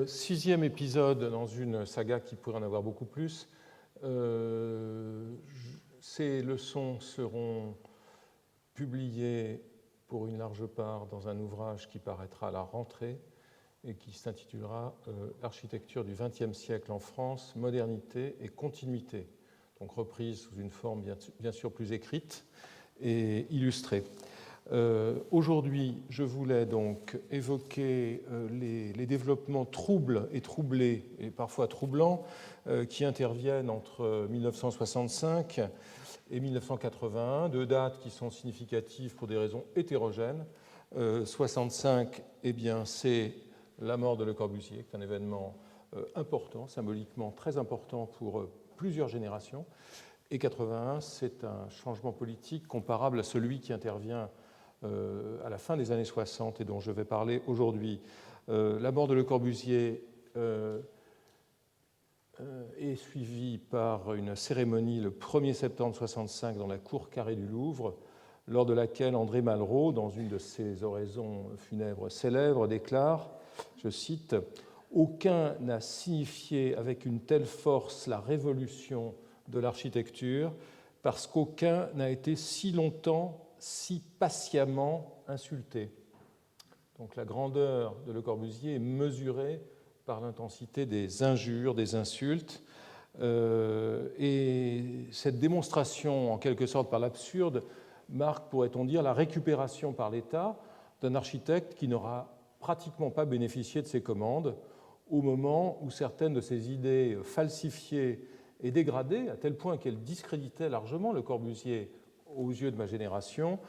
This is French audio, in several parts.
Sixième épisode dans une saga qui pourrait en avoir beaucoup plus. Ces leçons seront publiées pour une large part dans un ouvrage qui paraîtra à la rentrée et qui s'intitulera L'architecture du XXe siècle en France, modernité et continuité, donc reprise sous une forme bien sûr plus écrite et illustrée. Aujourd'hui, je voulais donc évoquer les développements troubles et troublés, et parfois troublants, qui interviennent entre 1965 et 1981, deux dates qui sont significatives pour des raisons hétérogènes. 65, eh bien, c'est la mort de Le Corbusier, qui est un événement important, symboliquement très important pour plusieurs générations. Et 81, c'est un changement politique comparable à celui qui intervient à la fin des années 60 et dont je vais parler aujourd'hui. La mort de Le Corbusier est suivie par une cérémonie le 1er septembre 1965 dans la cour carrée du Louvre, lors de laquelle André Malraux, dans une de ses oraisons funèbres célèbres, déclare, je cite, « Aucun n'a signifié avec une telle force la révolution de l'architecture parce qu'aucun n'a été si longtemps si patiemment insulté. » Donc la grandeur de Le Corbusier est mesurée par l'intensité des injures, des insultes. Et cette démonstration, en quelque sorte par l'absurde, marque, pourrait-on dire, la récupération par l'État d'un architecte qui n'aura pratiquement pas bénéficié de ses commandes au moment où certaines de ses idées falsifiées et dégradées, à tel point qu'elles discréditaient largement Le Corbusier aux yeux de ma génération,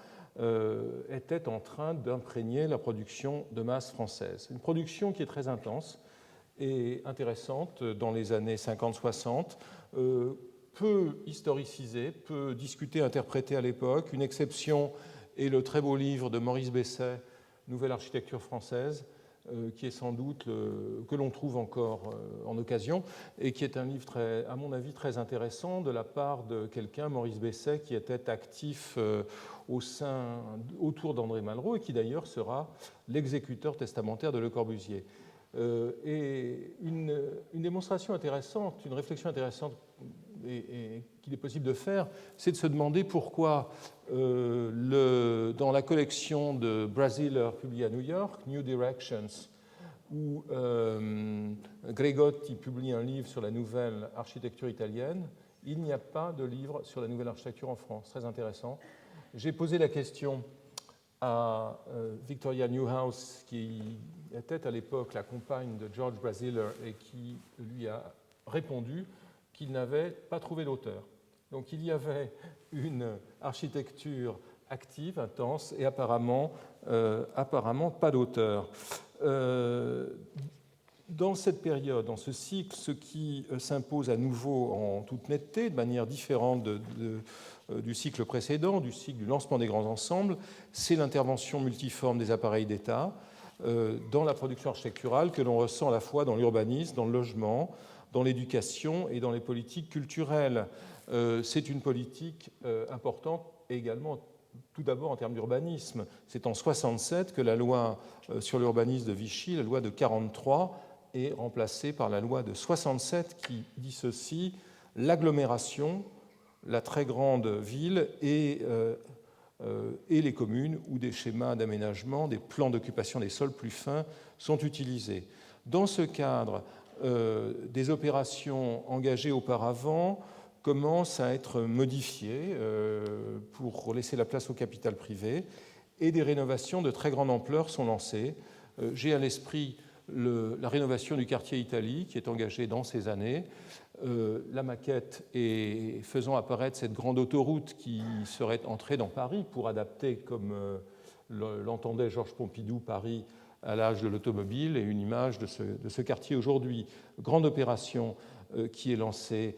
était en train d'imprégner la production de masse française. Une production qui est très intense et intéressante dans les années 50-60, peu historicisée, peu discutée, interprétée à l'époque. Une exception est le très beau livre de Maurice Besset, Nouvelle architecture française, qui est sans doute, que l'on trouve encore en occasion, et qui est un livre, à mon avis, très intéressant de la part de quelqu'un, Maurice Besset, qui était actif autour d'André Malraux, et qui d'ailleurs sera l'exécuteur testamentaire de Le Corbusier. Et une démonstration intéressante, une réflexion intéressante et qu'il est possible de faire, c'est de se demander pourquoi dans la collection de Brasiler publiée à New York, New Directions, où Gregotti publie un livre sur la nouvelle architecture italienne, il n'y a pas de livre sur la nouvelle architecture en France. Très intéressant. J'ai posé la question à Victoria Newhouse, qui était à l'époque la compagne de George Brasiler et qui lui a répondu qu'il n'avait pas trouvé l'auteur. Donc il y avait une architecture active, intense, et apparemment pas d'auteur. Dans cette période, dans ce cycle, ce qui s'impose à nouveau en toute netteté, de manière différente du cycle précédent, du cycle du lancement des grands ensembles, c'est l'intervention multiforme des appareils d'État dans la production architecturale que l'on ressent à la fois dans l'urbanisme, dans le logement, dans l'éducation et dans les politiques culturelles. C'est une politique importante également, tout d'abord en termes d'urbanisme. C'est en 1967 que la loi sur l'urbanisme de Vichy, la loi de 1943, est remplacée par la loi de 1967 qui dit ceci: l'agglomération, la très grande ville et les communes où des schémas d'aménagement, des plans d'occupation des sols plus fins sont utilisés. Dans ce cadre, des opérations engagées auparavant commencent à être modifiées pour laisser la place au capital privé et des rénovations de très grande ampleur sont lancées. J'ai à l'esprit la rénovation du quartier Italie qui est engagée dans ces années, la maquette et faisant apparaître cette grande autoroute qui serait entrée dans Paris pour adapter, comme l'entendait Georges Pompidou, Paris à l'âge de l'automobile, et une image de ce quartier aujourd'hui. Grande opération qui est lancée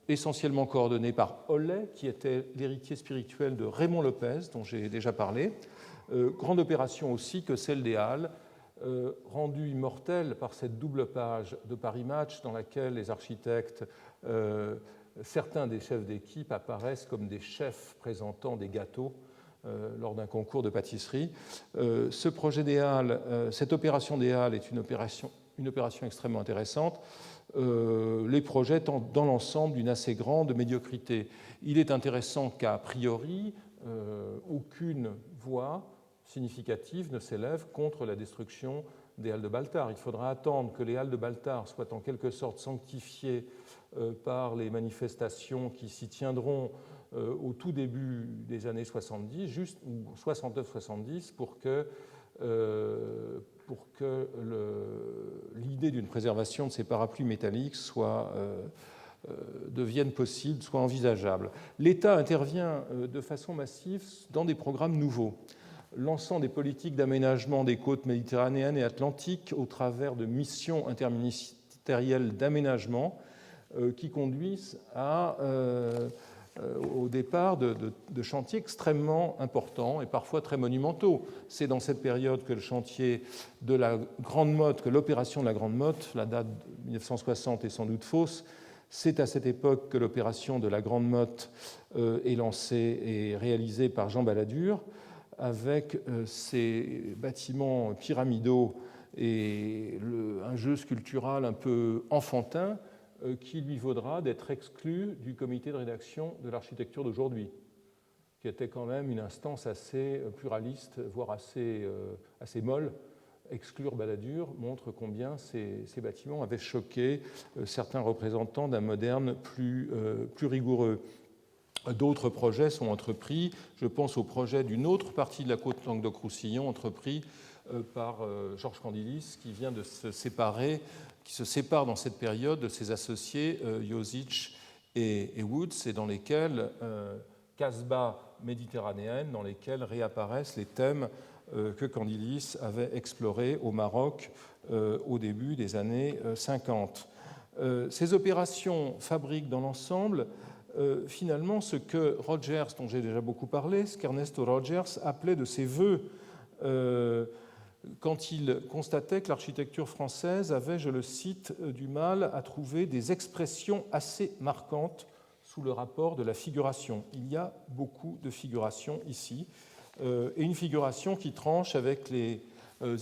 essentiellement coordonnée par Hollet, qui était l'héritier spirituel de Raymond Lopez, dont j'ai déjà parlé. Grande opération aussi que celle des Halles, rendue immortelle par cette double page de Paris Match dans laquelle les architectes, certains des chefs d'équipe apparaissent comme des chefs présentant des gâteaux lors d'un concours de pâtisserie. Ce projet des Halles, cette opération des Halles est une opération extrêmement intéressante, les projets dans l'ensemble d'une assez grande médiocrité. Il est intéressant qu'a priori, aucune voix significative ne s'élève contre la destruction des Halles de Baltard. Il faudra attendre que les Halles de Baltard soient en quelque sorte sanctifiées par les manifestations qui s'y tiendront au tout début des années 70, juste 69-70, pour que l'idée d'une préservation de ces parapluies métalliques devienne possible, soit envisageable. L'État intervient de façon massive dans des programmes nouveaux, lançant des politiques d'aménagement des côtes méditerranéennes et atlantiques au travers de missions interministérielles d'aménagement qui conduisent au départ de chantiers extrêmement importants et parfois très monumentaux. C'est dans cette période que le chantier de la Grande Motte, que l'opération de la Grande Motte, la date de 1960 est sans doute fausse, c'est à cette époque que l'opération de la Grande Motte est lancée et réalisée par Jean Balladur, avec ces bâtiments pyramidaux et un jeu sculptural un peu enfantin qui lui vaudra d'être exclu du comité de rédaction de l'architecture d'aujourd'hui, qui était quand même une instance assez pluraliste, voire assez molle. Exclure Balladur montre combien ces bâtiments avaient choqué certains représentants d'un moderne plus rigoureux. D'autres projets sont entrepris. Je pense au projet d'une autre partie de la côte Languedoc-Roussillon entrepris par Georges Candilis, qui vient de se séparer, qui se sépare dans cette période de ses associés Josic et Woods, et dans lesquels Casbah méditerranéenne, dans lesquels réapparaissent les thèmes que Candilis avait explorés au Maroc au début des années 50. Ces opérations fabriquent dans l'ensemble finalement ce que Rogers, dont j'ai déjà beaucoup parlé, ce qu'Ernesto Rogers appelait de ses voeux quand il constatait que l'architecture française avait, je le cite, du mal à trouver des expressions assez marquantes sous le rapport de la figuration. Il y a beaucoup de figuration ici, et une figuration qui tranche avec les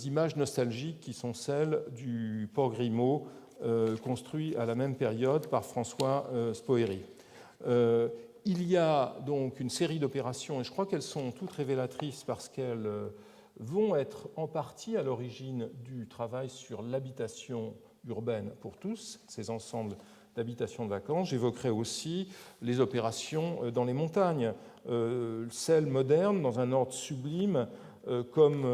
images nostalgiques qui sont celles du Port Grimaud, construit à la même période par François Spohéry. Il y a donc une série d'opérations, et je crois qu'elles sont toutes révélatrices parce qu'elles vont être en partie à l'origine du travail sur l'habitation urbaine pour tous, ces ensembles d'habitations de vacances. J'évoquerai aussi les opérations dans les montagnes, celles modernes dans un ordre sublime, comme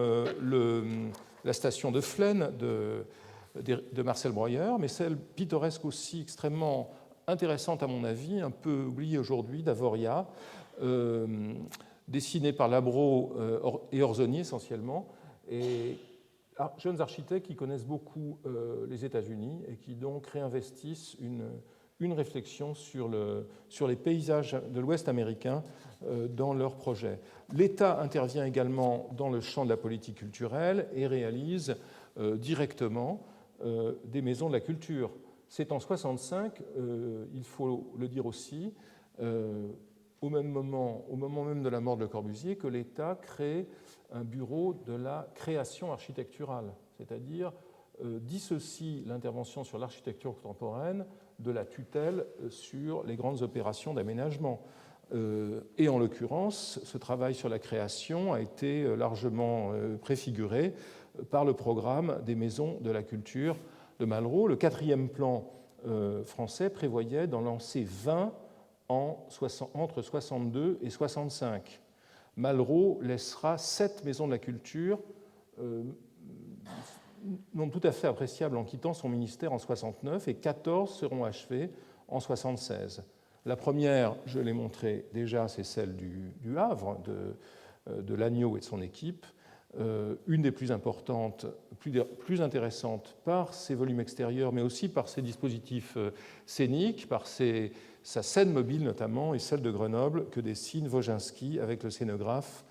la station de Flaine de Marcel Breuer, mais celles pittoresques aussi extrêmement intéressantes à mon avis, un peu oubliées aujourd'hui, d'Avoria, dessinée par Labro et Orzoni essentiellement, et jeunes architectes qui connaissent beaucoup les États-Unis et qui donc réinvestissent une réflexion sur les paysages de l'Ouest américain dans leurs projets. L'État intervient également dans le champ de la politique culturelle et réalise directement des maisons de la culture. C'est en 1965, il faut le dire aussi, au moment même de la mort de Le Corbusier, que l'État crée un bureau de la création architecturale, c'est-à-dire dissocie l'intervention sur l'architecture contemporaine de la tutelle sur les grandes opérations d'aménagement. Et en l'occurrence, ce travail sur la création a été largement préfiguré par le programme des maisons de la culture de Malraux. Le 4e plan français prévoyait d'en lancer 20 entre 62 et 65. Malraux laissera 7 maisons de la culture, non tout à fait appréciables en quittant son ministère en 69, et 14 seront achevées en 76. La première, je l'ai montrée déjà, c'est celle du Havre, de Lagneau et de son équipe, une des plus importantes, plus intéressantes par ses volumes extérieurs, mais aussi par ses dispositifs scéniques, par sa scène mobile notamment, et celle de Grenoble que dessine Woginski avec le scénographe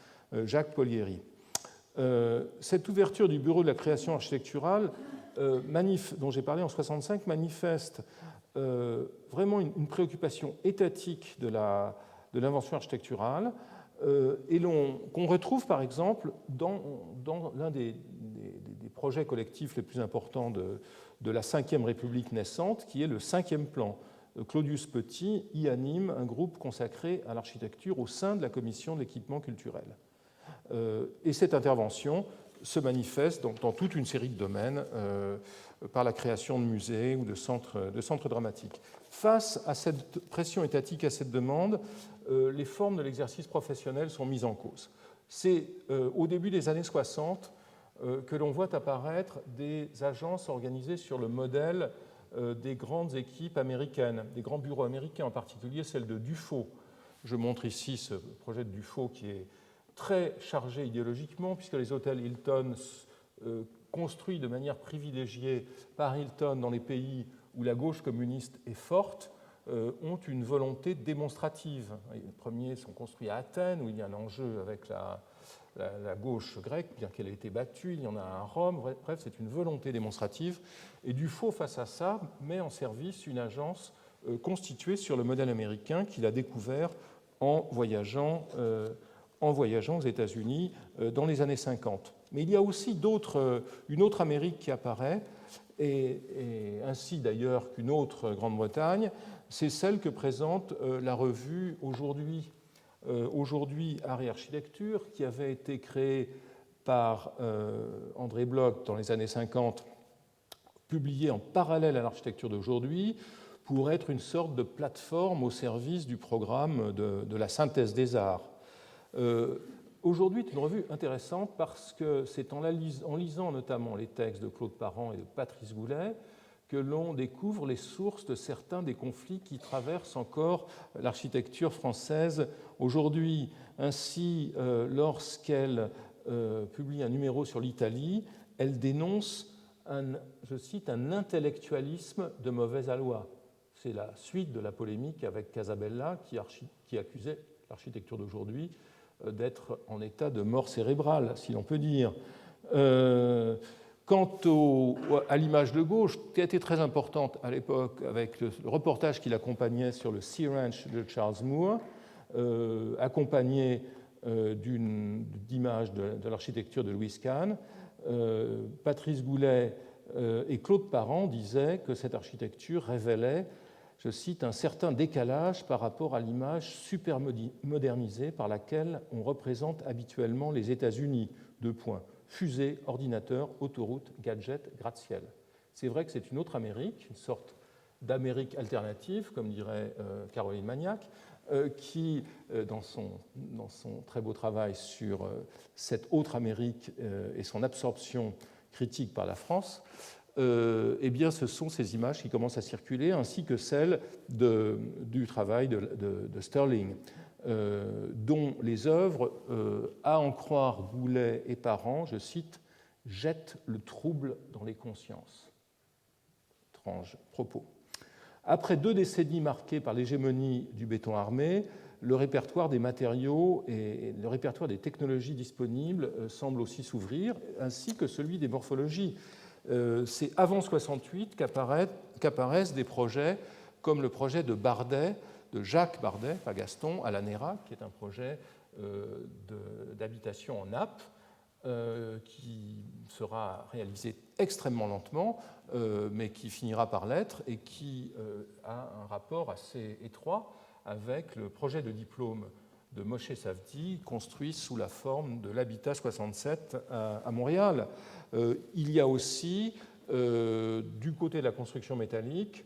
Jacques Polieri. Cette ouverture du bureau de la création architecturale, dont j'ai parlé en 1965, manifeste vraiment une préoccupation étatique de l'invention architecturale, et qu'on retrouve par exemple dans l'un des projets collectifs les plus importants de la Ve République naissante, qui est le 5e plan. Claudius Petit y anime un groupe consacré à l'architecture au sein de la commission de l'équipement culturel. Et cette intervention se manifeste dans toute une série de domaines par la création de musées ou de centres dramatiques. Face à cette pression étatique, à cette demande, les formes de l'exercice professionnel sont mises en cause. C'est au début des années 60 que l'on voit apparaître des agences organisées sur le modèle des grandes équipes américaines, des grands bureaux américains, en particulier celle de Dufaux. Je montre ici ce projet de Dufaux qui est très chargé idéologiquement, puisque les hôtels Hilton construits de manière privilégiée par Hilton dans les pays où la gauche communiste est forte, ont une volonté démonstrative. Les premiers sont construits à Athènes, où il y a un enjeu avec la gauche grecque, bien qu'elle ait été battue, il y en a un à Rome, bref, c'est une volonté démonstrative. Et Dufaux, face à ça, met en service une agence constituée sur le modèle américain qu'il a découvert en voyageant aux États-Unis dans les années 50. Mais il y a aussi une autre Amérique qui apparaît, et ainsi d'ailleurs qu'une autre Grande-Bretagne, c'est celle que présente la revue Aujourd'hui Art et Architecture, qui avait été créée par André Bloch dans les années 50, publiée en parallèle à l'architecture d'aujourd'hui, pour être une sorte de plateforme au service du programme de la synthèse des arts. Aujourd'hui, c'est une revue intéressante parce que c'est en lisant notamment les textes de Claude Parent et de Patrice Goulet que l'on découvre les sources de certains des conflits qui traversent encore l'architecture française aujourd'hui. Ainsi, lorsqu'elle publie un numéro sur l'Italie, elle dénonce, je cite, un intellectualisme de mauvais aloi. C'est la suite de la polémique avec Casabella qui accusait l'architecture d'aujourd'hui d'être en état de mort cérébrale, si l'on peut dire. Quant à l'image de gauche, qui a été très importante à l'époque avec le reportage qui l'accompagnait sur le Sea Ranch de Charles Moore, accompagné d'images de l'architecture de Louis Kahn, Patrice Goulet et Claude Parent disaient que cette architecture révélait, je cite, un certain décalage par rapport à l'image super modernisée par laquelle on représente habituellement les États-Unis. Deux points. Fusées, ordinateurs, autoroutes, gadgets, gratte-ciel. C'est vrai que c'est une autre Amérique, une sorte d'Amérique alternative, comme dirait Caroline Magnac, qui, dans son très beau travail sur cette autre Amérique et son absorption critique par la France, eh bien, ce sont ces images qui commencent à circuler, ainsi que celles du travail de Sterling, dont les œuvres, à en croire Goulet et Parent, je cite, « jettent le trouble dans les consciences ». Étrange propos. Après 2 décennies marquées par l'hégémonie du béton armé, le répertoire des matériaux et le répertoire des technologies disponibles semble aussi s'ouvrir, ainsi que celui des morphologies. C'est avant 1968 qu'apparaissent des projets comme le projet de Bardet, de Jacques Bardet, pas Gaston, à la Néra, qui est un projet d'habitation en nappe, qui sera réalisé extrêmement lentement, mais qui finira par l'être et qui a un rapport assez étroit avec le projet de diplôme de Moshe Safdie, construit sous la forme de l'Habitat 67 à Montréal. Il y a aussi, du côté de la construction métallique,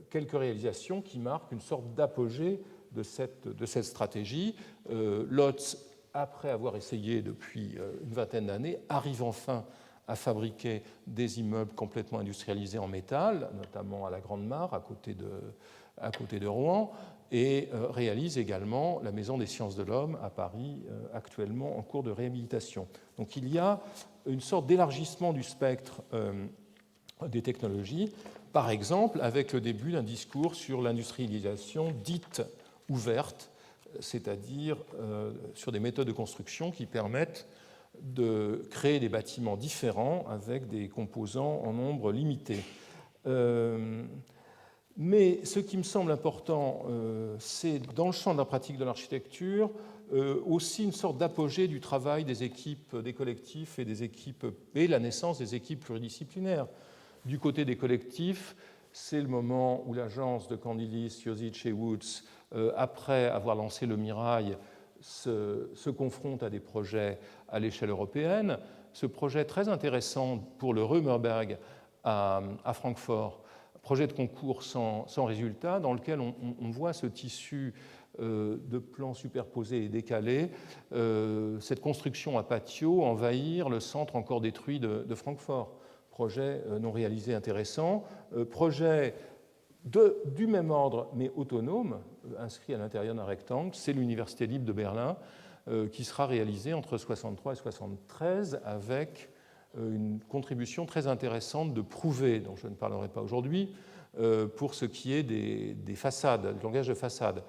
quelques réalisations qui marquent une sorte d'apogée de cette stratégie. Lotz, après avoir essayé depuis une vingtaine d'années, arrive enfin à fabriquer des immeubles complètement industrialisés en métal, notamment à la Grande Mare, à côté de Rouen, et réalise également la Maison des sciences de l'homme à Paris, actuellement en cours de réhabilitation. Donc il y a une sorte d'élargissement du spectre des technologies, par exemple avec le début d'un discours sur l'industrialisation dite ouverte, c'est-à-dire sur des méthodes de construction qui permettent de créer des bâtiments différents avec des composants en nombre limité. Mais ce qui me semble important, c'est dans le champ de la pratique de l'architecture, aussi une sorte d'apogée du travail des équipes, des collectifs et des équipes, et la naissance des équipes pluridisciplinaires. Du côté des collectifs, c'est le moment où l'agence de Candilis, Josic et Woods, après avoir lancé le Mirail, se confronte à des projets à l'échelle européenne. Ce projet très intéressant pour le Römerberg à Francfort, projet de concours sans résultat, dans lequel on voit ce tissu de plans superposés et décalés, cette construction à patio envahir le centre encore détruit de Francfort. Projet non réalisé intéressant, projet du même ordre mais autonome, inscrit à l'intérieur d'un rectangle, c'est l'Université libre de Berlin, qui sera réalisé entre 1963 et 1973 avec une contribution très intéressante de Prouvé, dont je ne parlerai pas aujourd'hui, pour ce qui est des façades, du langage de façade.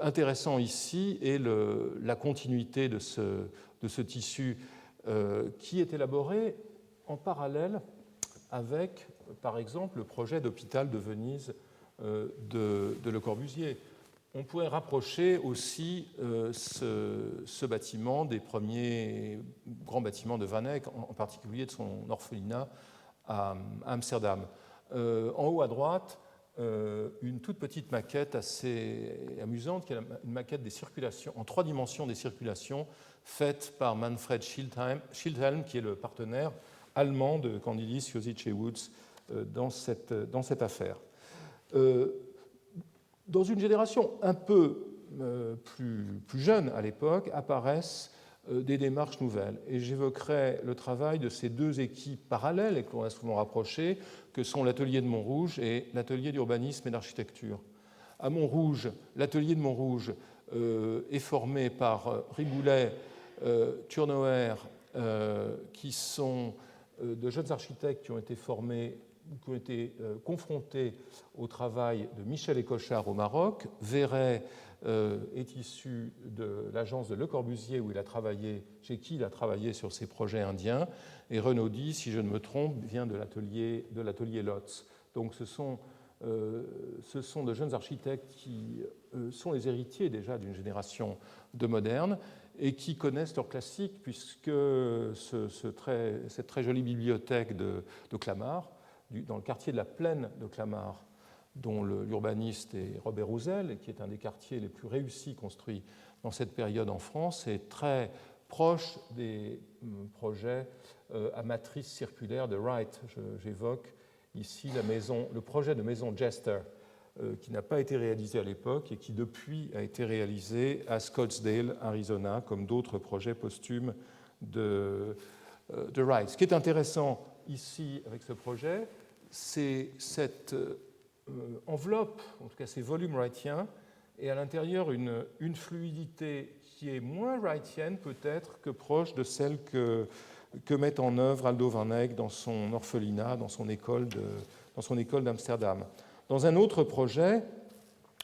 Intéressant ici est la continuité de ce tissu qui est élaboré en parallèle avec, par exemple, le projet d'hôpital de Venise de Le Corbusier. On pourrait rapprocher aussi ce bâtiment des premiers grands bâtiments de Van Eyck, en particulier de son orphelinat à Amsterdam. En haut à droite, une toute petite maquette assez amusante, qui est une maquette des circulations, en 3 dimensions des circulations, faite par Manfred Schildhelm, qui est le partenaire allemand de Candilis, Josic et Woods dans cette affaire. Dans une génération un peu plus jeune à l'époque, apparaissent des démarches nouvelles. Et j'évoquerai le travail de ces 2 équipes parallèles et qu'on a souvent rapprochées, que sont l'atelier de Montrouge et l'atelier d'urbanisme et d'architecture. À Montrouge, l'atelier de Montrouge est formé par Riboulet, Turnauer, qui sont de jeunes architectes qui ont été formés, qui ont été confrontés au travail de Michel Écochard au Maroc. Verret est issu de l'agence de Le Corbusier où il a travaillé, chez qui il a travaillé sur ses projets indiens. Et Renaudy, si je ne me trompe, vient de l'atelier Lotz. Donc ce sont de jeunes architectes qui sont les héritiers déjà d'une génération de modernes et qui connaissent leur classique, puisque cette très jolie bibliothèque de Clamart, dans le quartier de la Plaine de Clamart, dont l'urbaniste est Robert Roussel, et qui est un des quartiers les plus réussis construits dans cette période en France, est très proche des projets à matrice circulaire de Wright. J'évoque ici le projet de maison Jester, qui n'a pas été réalisé à l'époque et qui depuis a été réalisé à Scottsdale, Arizona, comme d'autres projets posthumes de Wright. Ce qui est intéressant ici avec ce projet, c'est cette enveloppe, en tout cas ces volumes wrightiens, et à l'intérieur une fluidité qui est moins wrightienne peut-être que proche de celle que met en œuvre Aldo Van Eyck dans son orphelinat, dans son école d'Amsterdam. Dans un autre projet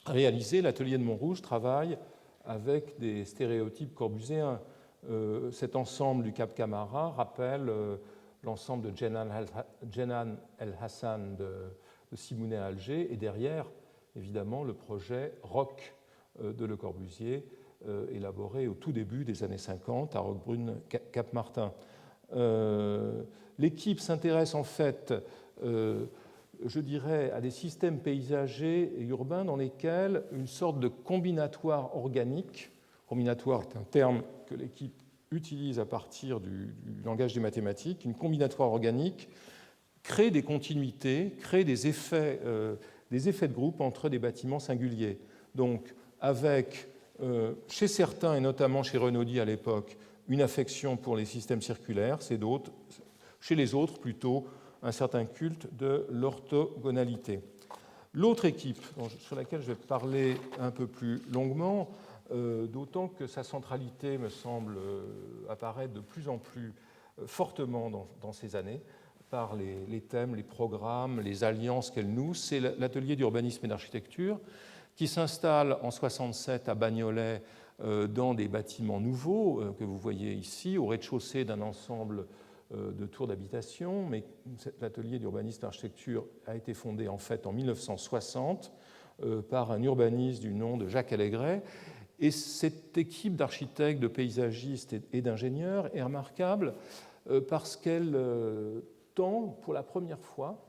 réalisé, l'atelier de Montrouge travaille avec des stéréotypes corbusiens. Cet ensemble du Cap Camara rappelle l'ensemble de Jenan El Hassan de Simounet à Alger, et derrière, évidemment, le projet ROC de Le Corbusier, élaboré au tout début des années 50 à Roquebrune, Cap-Martin. L'équipe s'intéresse en fait, je dirais, à des systèmes paysagers et urbains dans lesquels une sorte de combinatoire organique, combinatoire est un terme que l'équipe utilise à partir du langage des mathématiques, une combinatoire organique crée des continuités, crée des effets de groupe entre des bâtiments singuliers. Donc, avec, chez certains, et notamment chez Renaudy à l'époque, une affection pour les systèmes circulaires, chez les autres, plutôt, un certain culte de l'orthogonalité. L'autre équipe, sur laquelle je vais parler un peu plus longuement, d'autant que sa centralité me semble apparaître de plus en plus fortement dans ces années, par les thèmes, les programmes, les alliances qu'elle noue, c'est l'atelier d'urbanisme et d'architecture qui s'installe en 1967 à Bagnolet dans des bâtiments nouveaux que vous voyez ici, au rez-de-chaussée d'un ensemble de tours d'habitation, mais l'atelier d'urbanisme et d'architecture a été fondé en fait en 1960 par un urbaniste du nom de Jacques Allégret. Et cette équipe d'architectes, de paysagistes et d'ingénieurs est remarquable parce qu'elle tend pour la première fois,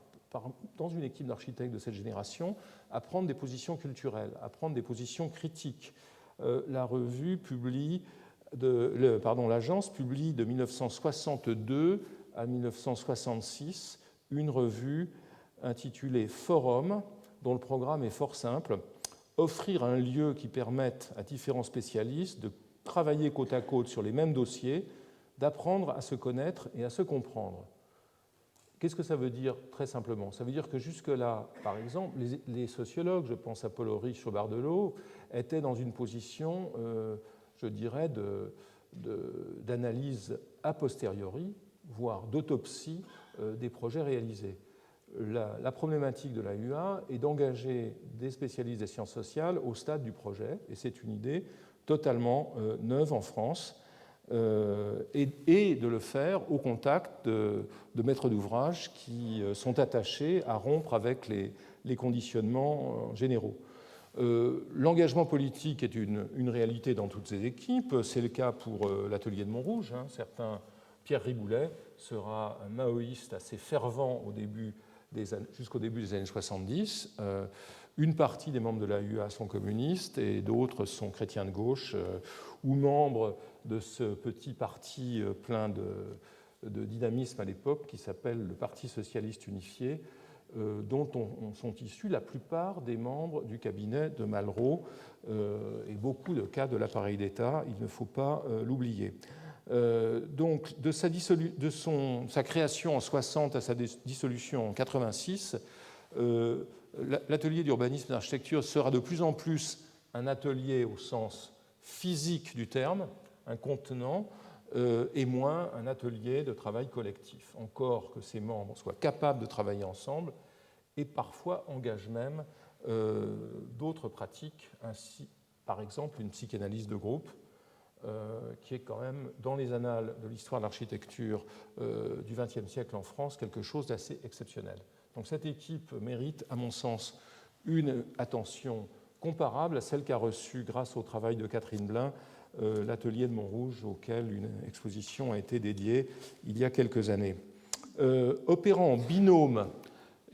dans une équipe d'architectes de cette génération, à prendre des positions culturelles, à prendre des positions critiques. L'agence publie de 1962 à 1966 une revue intitulée Forum, dont le programme est fort simple: offrir un lieu qui permette à différents spécialistes de travailler côte à côte sur les mêmes dossiers, d'apprendre à se connaître et à se comprendre. Qu'est-ce que ça veut dire très simplement? Ça veut dire que jusque-là, par exemple, les sociologues, je pense à Paul Aurich ou Bardelo, étaient dans une position, je dirais, d'analyse a posteriori, voire d'autopsie des projets réalisés. La problématique de la UA est d'engager des spécialistes des sciences sociales au stade du projet, et c'est une idée totalement neuve en France, et de le faire au contact de maîtres d'ouvrage qui sont attachés à rompre avec les conditionnements généraux. L'engagement politique est une réalité dans toutes ces équipes. C'est le cas pour l'atelier de Montrouge. Pierre Riboulet sera un maoïste assez fervent jusqu'au début des années 70. Une partie des membres de la UA sont communistes et d'autres sont chrétiens de gauche ou membres de ce petit parti plein de dynamisme à l'époque qui s'appelle le Parti socialiste unifié, dont sont issus la plupart des membres du cabinet de Malraux et beaucoup de cas de l'appareil d'État, il ne faut pas l'oublier. Donc, de sa création en 60 à sa dissolution en 86, l'atelier d'urbanisme et d'architecture sera de plus en plus un atelier au sens physique du terme, un contenant, et moins un atelier de travail collectif. Encore que ses membres soient capables de travailler ensemble et parfois engagent même d'autres pratiques, ainsi par exemple une psychanalyse de groupe, qui est quand même, dans les annales de l'histoire de l'architecture du XXe siècle en France, quelque chose d'assez exceptionnel. Donc cette équipe mérite, à mon sens, une attention comparable à celle qu'a reçue, grâce au travail de Catherine Blin, l'atelier de Montrouge, auquel une exposition a été dédiée il y a quelques années. Opérant en binôme,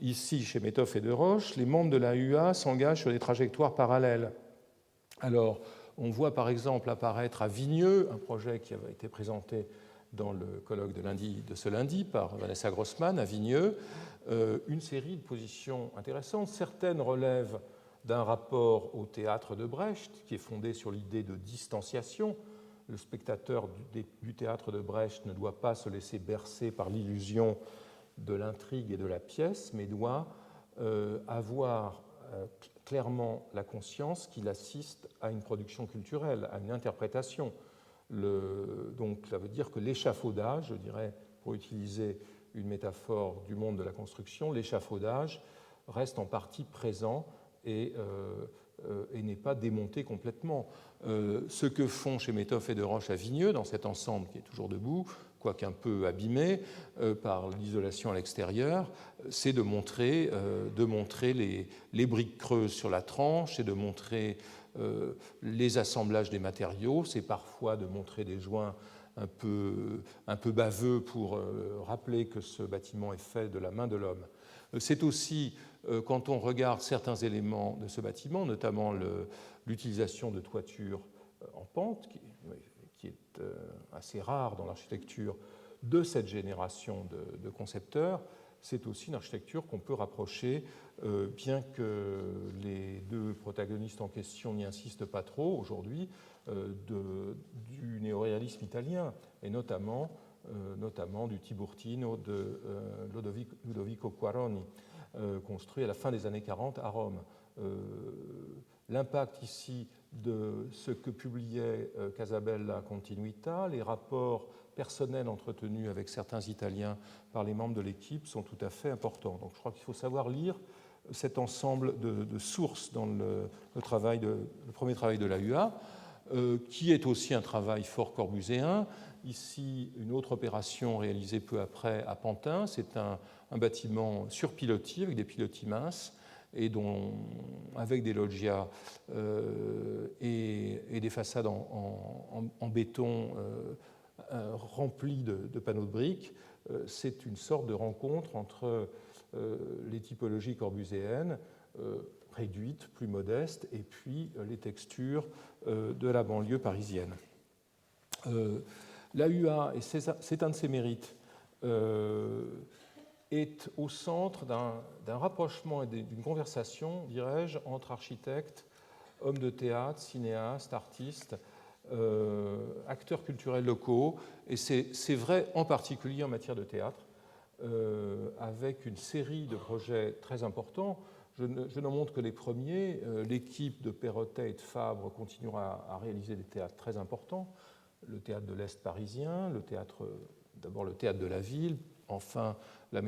ici chez Méthoff et de Roche, les membres de la UA s'engagent sur des trajectoires parallèles. Alors, on voit par exemple apparaître à Vigneux, un projet qui avait été présenté dans le colloque de ce lundi par Vanessa Grossman à Vigneux, une série de positions intéressantes. Certaines relèvent d'un rapport au théâtre de Brecht, qui est fondé sur l'idée de distanciation. Le spectateur du théâtre de Brecht ne doit pas se laisser bercer par l'illusion de l'intrigue et de la pièce, mais doit avoir clairement la conscience qu'il assiste à une production culturelle, à une interprétation. Donc, ça veut dire que l'échafaudage, je dirais, pour utiliser une métaphore du monde de la construction, l'échafaudage reste en partie présent et n'est pas démonté complètement. Ce que font chez Méthoff et de Roche à Vigneux, dans cet ensemble qui est toujours debout, quoique un peu abîmé par l'isolation à l'extérieur, c'est de montrer les briques creuses sur la tranche, c'est de montrer les assemblages des matériaux, c'est parfois de montrer des joints un peu baveux pour rappeler que ce bâtiment est fait de la main de l'homme. C'est aussi, quand on regarde certains éléments de ce bâtiment, notamment l'utilisation de toitures en pente, qui est assez rare dans l'architecture de cette génération de concepteurs, c'est aussi une architecture qu'on peut rapprocher, bien que les deux protagonistes en question n'y insistent pas trop aujourd'hui, du néoréalisme italien, et notamment du Tiburtino de Ludovico Quaroni, construit à la fin des années 40 à Rome. L'impact ici de ce que publiait Casabella Continuità, les rapports personnels entretenus avec certains Italiens par les membres de l'équipe sont tout à fait importants. Donc je crois qu'il faut savoir lire cet ensemble de sources dans le premier travail de la UA. qui est aussi un travail fort corbuséen. Ici, une autre opération réalisée peu après à Pantin. C'est un bâtiment sur pilotis, avec des pilotis minces, et avec des loggias et des façades en béton remplies de panneaux de briques. C'est une sorte de rencontre entre les typologies corbuséennes, réduites, plus modestes, et puis les textures de la banlieue parisienne. L'AUA, et c'est un de ses mérites, est au centre d'un rapprochement et d'une conversation, dirais-je, entre architectes, hommes de théâtre, cinéastes, artistes, acteurs culturels locaux, et c'est vrai en particulier en matière de théâtre, avec une série de projets très importants. Je n'en montre que les premiers. L'équipe de Perrotet et de Fabre continuera à réaliser des théâtres très importants. Le théâtre de l'Est parisien, d'abord le théâtre de la Ville, enfin le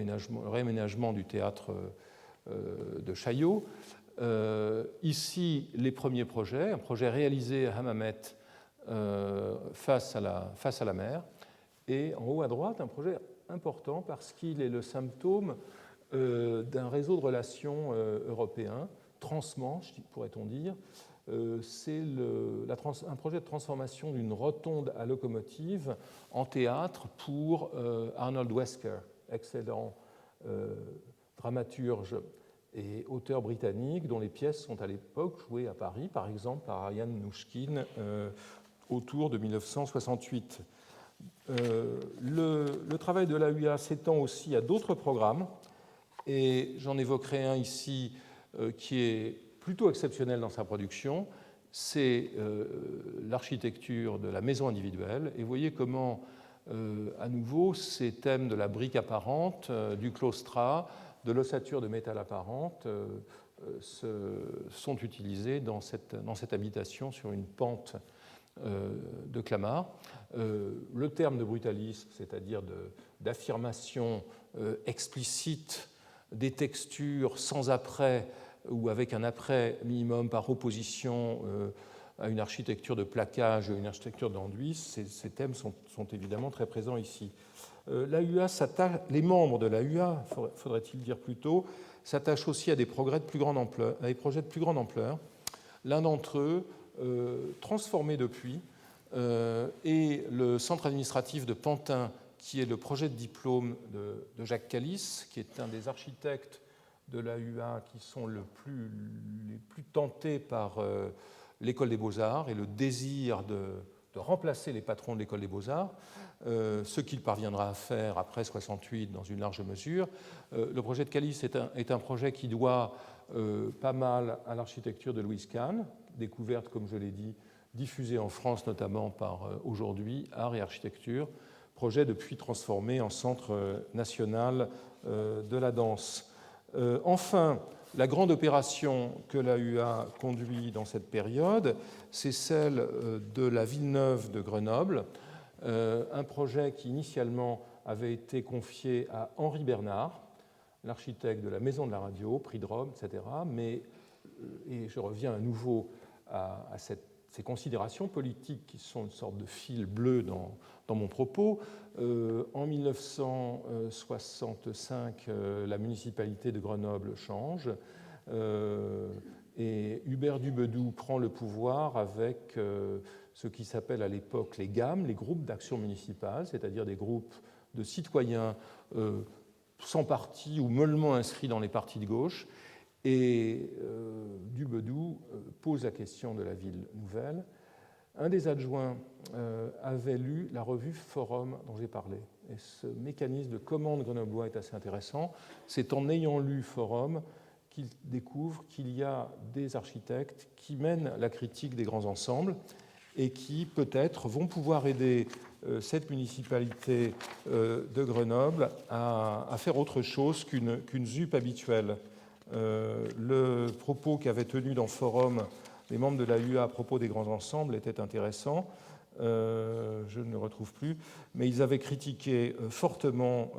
réaménagement du théâtre de Chaillot. Ici, les premiers projets, un projet réalisé à Hammamet face à la mer, et en haut à droite, un projet important parce qu'il est le symptôme d'un réseau de relations européen, transmanche, pourrait-on dire. C'est un projet de transformation d'une rotonde à locomotive en théâtre pour Arnold Wesker, excellent dramaturge et auteur britannique, dont les pièces sont à l'époque jouées à Paris, par exemple par Ian Mnouchkine autour de 1968. Le travail de l'AUA s'étend aussi à d'autres programmes, et j'en évoquerai un ici qui est plutôt exceptionnel dans sa production, c'est l'architecture de la maison individuelle. Et vous voyez comment, à nouveau, ces thèmes de la brique apparente, du claustrat, de l'ossature de métal apparente sont utilisés dans cette habitation sur une pente de Clamart. Le terme de brutalisme, c'est-à-dire d'affirmation explicite des textures sans après ou avec un après minimum par opposition à une architecture de plaquage, une architecture d'enduit, ces thèmes sont évidemment très présents ici. Les membres de l'AUA, faudrait-il dire plutôt, s'attachent aussi à des projets de plus grande ampleur. L'un d'entre eux, transformé depuis, est le centre administratif de Pantin, qui est le projet de diplôme de Jacques Calice, qui est un des architectes de l'AUA qui sont les plus tentés par l'école des beaux-arts et le désir de remplacer les patrons de l'école des beaux-arts, ce qu'il parviendra à faire après 68 dans une large mesure. Le projet de Calice est un projet qui doit pas mal à l'architecture de Louise Kahn, découverte, comme je l'ai dit, diffusée en France notamment par aujourd'hui Art et Architecture, projet depuis transformé en Centre national de la danse. Enfin, la grande opération que l'AUA conduit dans cette période, c'est celle de la Villeneuve de Grenoble, un projet qui initialement avait été confié à Henri Bernard, l'architecte de la Maison de la Radio, prix de Rome, etc. Et je reviens à nouveau à ces considérations politiques qui sont une sorte de fil bleu dans mon propos. En 1965, la municipalité de Grenoble change et Hubert Dubedou prend le pouvoir avec ce qui s'appelle à l'époque les GAM, les groupes d'action municipale, c'est-à-dire des groupes de citoyens sans parti ou mollement inscrits dans les partis de gauche. Et Dubedou pose la question de la ville nouvelle. Un des adjoints avait lu la revue Forum dont j'ai parlé. Et ce mécanisme de commande grenoblois est assez intéressant. C'est en ayant lu Forum qu'il découvre qu'il y a des architectes qui mènent la critique des grands ensembles et qui, peut-être, vont pouvoir aider cette municipalité de Grenoble à faire autre chose qu'une ZUP habituelle. Le propos qu'avaient tenu dans Forum les membres de l'AUA à propos des grands ensembles était intéressant. Je ne le retrouve plus, mais ils avaient critiqué fortement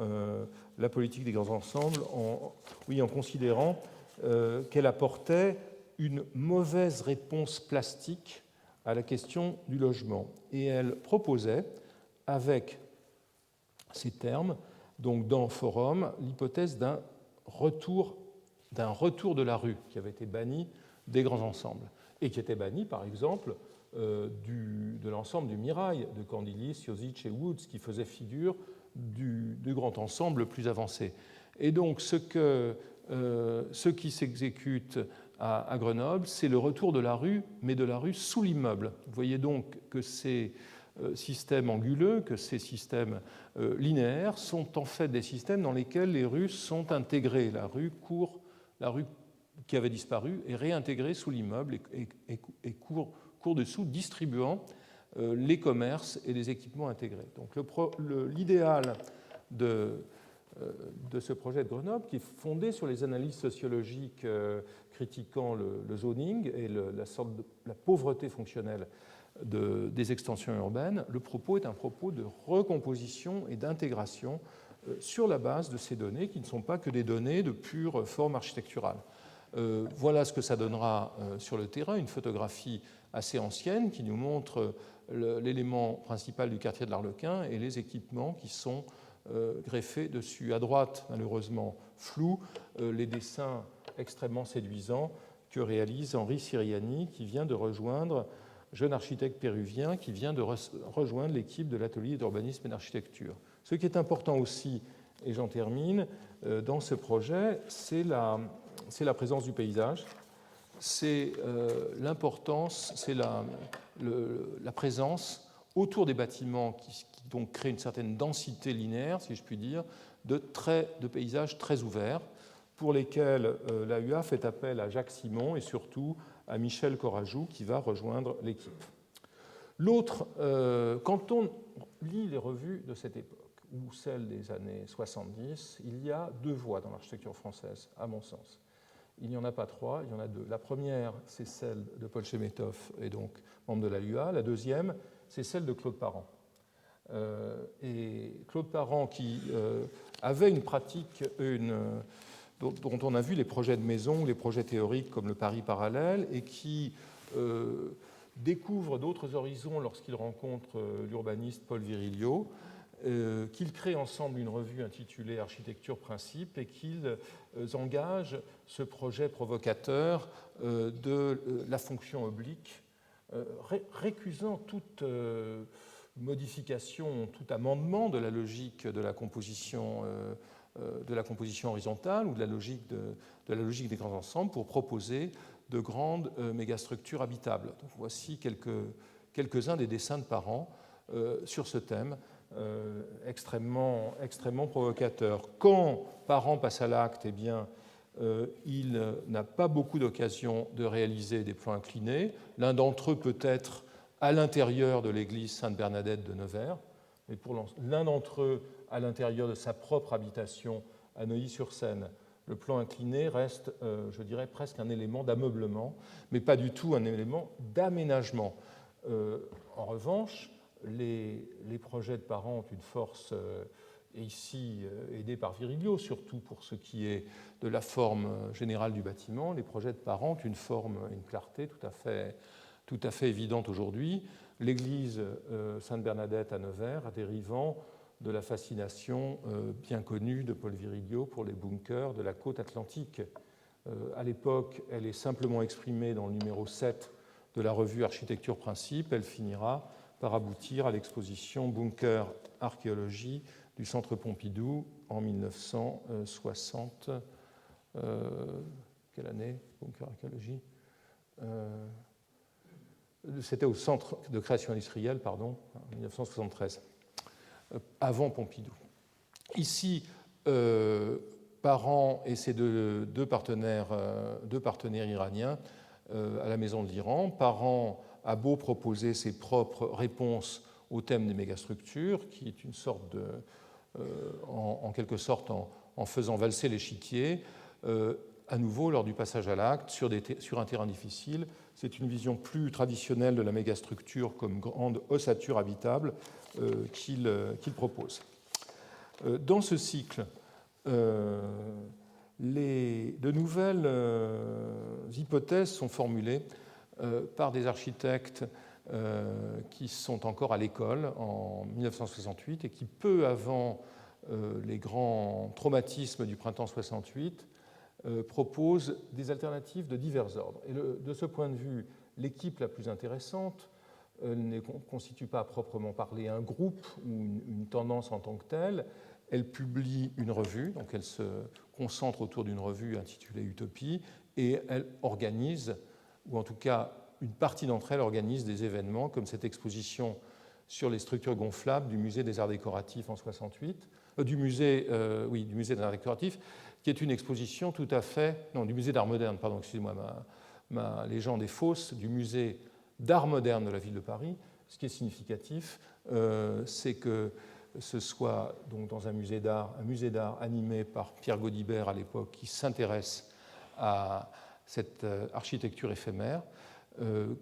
la politique des grands ensembles en considérant qu'elle apportait une mauvaise réponse plastique à la question du logement. Et elle proposait, avec ces termes, donc dans Forum, l'hypothèse d'un retour de la rue qui avait été banni des grands ensembles et qui était banni, par exemple, de l'ensemble du Mirail de Candilis, Josic et Woods, qui faisait figure du grand ensemble le plus avancé. Et donc, ce qui s'exécute à Grenoble, c'est le retour de la rue, mais de la rue sous l'immeuble. Vous voyez donc que ces systèmes anguleux, que ces systèmes linéaires sont en fait des systèmes dans lesquels les rues sont intégrées. La rue qui avait disparu est réintégrée sous l'immeuble et court dessous, distribuant les commerces et les équipements intégrés. Donc l'idéal de ce projet de Grenoble, qui est fondé sur les analyses sociologiques critiquant le zoning et la pauvreté fonctionnelle des extensions urbaines, le propos est un propos de recomposition et d'intégration sur la base de ces données qui ne sont pas que des données de pure forme architecturale. Voilà ce que ça donnera sur le terrain, une photographie assez ancienne qui nous montre l'élément principal du quartier de l'Arlequin et les équipements qui sont greffés dessus. À droite, malheureusement flou, les dessins extrêmement séduisants que réalise Henri Siriani, qui vient de rejoindre, jeune architecte péruvien, qui vient de rejoindre l'équipe de l'atelier d'urbanisme et d'architecture. Ce qui est important aussi, et j'en termine, dans ce projet, c'est la présence du paysage, c'est l'importance, c'est la présence autour des bâtiments qui donc crée une certaine densité linéaire, si je puis dire, de paysages très ouverts, pour lesquels l'AUA fait appel à Jacques Simon et surtout à Michel Corajou, qui va rejoindre l'équipe. Quand on lit les revues de cette époque, ou celles des années 70, il y a deux voies dans l'architecture française, à mon sens. Il n'y en a pas trois, il y en a deux. La première, c'est celle de Paul Chemetov, et donc membre de l'AUA. La deuxième, c'est celle de Claude Parent. Et Claude Parent, qui avait une pratique, dont on a vu les projets de maison, les projets théoriques comme le Paris parallèle, et qui découvre d'autres horizons lorsqu'il rencontre l'urbaniste Paul Virilio, qu'ils créent ensemble une revue intitulée Architecture Principe et qu'ils engagent ce projet provocateur de la fonction oblique, récusant toute modification, tout amendement de la logique de la composition horizontale ou de la logique des grands ensembles pour proposer de grandes mégastructures habitables. Donc, voici quelques-uns des dessins de Parent sur ce thème extrêmement provocateur. Quand Parent passe à l'acte, eh bien, il n'a pas beaucoup d'occasion de réaliser des plans inclinés. L'un d'entre eux peut être à l'intérieur de l'église Sainte-Bernadette de Nevers, mais pour l'un d'entre eux à l'intérieur de sa propre habitation à Neuilly-sur-Seine. Le plan incliné reste, je dirais, presque un élément d'ameublement, mais pas du tout un élément d'aménagement. En revanche, les projets de Parent ont une force, et ici aidés par Virilio, surtout pour ce qui est de la forme générale du bâtiment. Les projets de Parent ont une forme, une clarté tout à fait évidente aujourd'hui. L'église Sainte-Bernadette à Nevers, dérivant de la fascination bien connue de Paul Virilio pour les bunkers de la côte atlantique. À l'époque, elle est simplement exprimée dans le numéro 7 de la revue Architecture Principe. Elle finira par aboutir à l'exposition Bunker Archéologie du Centre Pompidou en 1960. Quelle année, Bunker Archéologie C'était au Centre de création industrielle, pardon, en 1973, avant Pompidou. Ici, Parent et ses deux partenaires iraniens à la Maison de l'Iran. Parent a beau proposer ses propres réponses au thème des mégastructures, qui est une sorte en quelque sorte en faisant valser l'échiquier, à nouveau, lors du passage à l'acte, sur un terrain difficile, c'est une vision plus traditionnelle de la mégastructure comme grande ossature habitable qu'il propose. Dans ce cycle, de nouvelles hypothèses sont formulées par des architectes qui sont encore à l'école en 1968 et qui, peu avant les grands traumatismes du printemps 68, proposent des alternatives de divers ordres. Et de ce point de vue, l'équipe la plus intéressante ne constitue pas à proprement parler un groupe ou une tendance en tant que telle. Elle publie une revue, donc elle se concentre autour d'une revue intitulée Utopie, et elle organise, ou en tout cas une partie d'entre elles organise des événements comme cette exposition sur les structures gonflables du musée des arts décoratifs en 68, du musée des arts décoratifs, qui est une exposition tout à fait, non, du musée d'art moderne, pardon, excusez-moi, ma légende est fausse, du musée d'art moderne de la ville de Paris. Ce qui est significatif, c'est que ce soit donc dans un musée d'art animé par Pierre Gaudibert à l'époque, qui s'intéresse à cette architecture éphémère,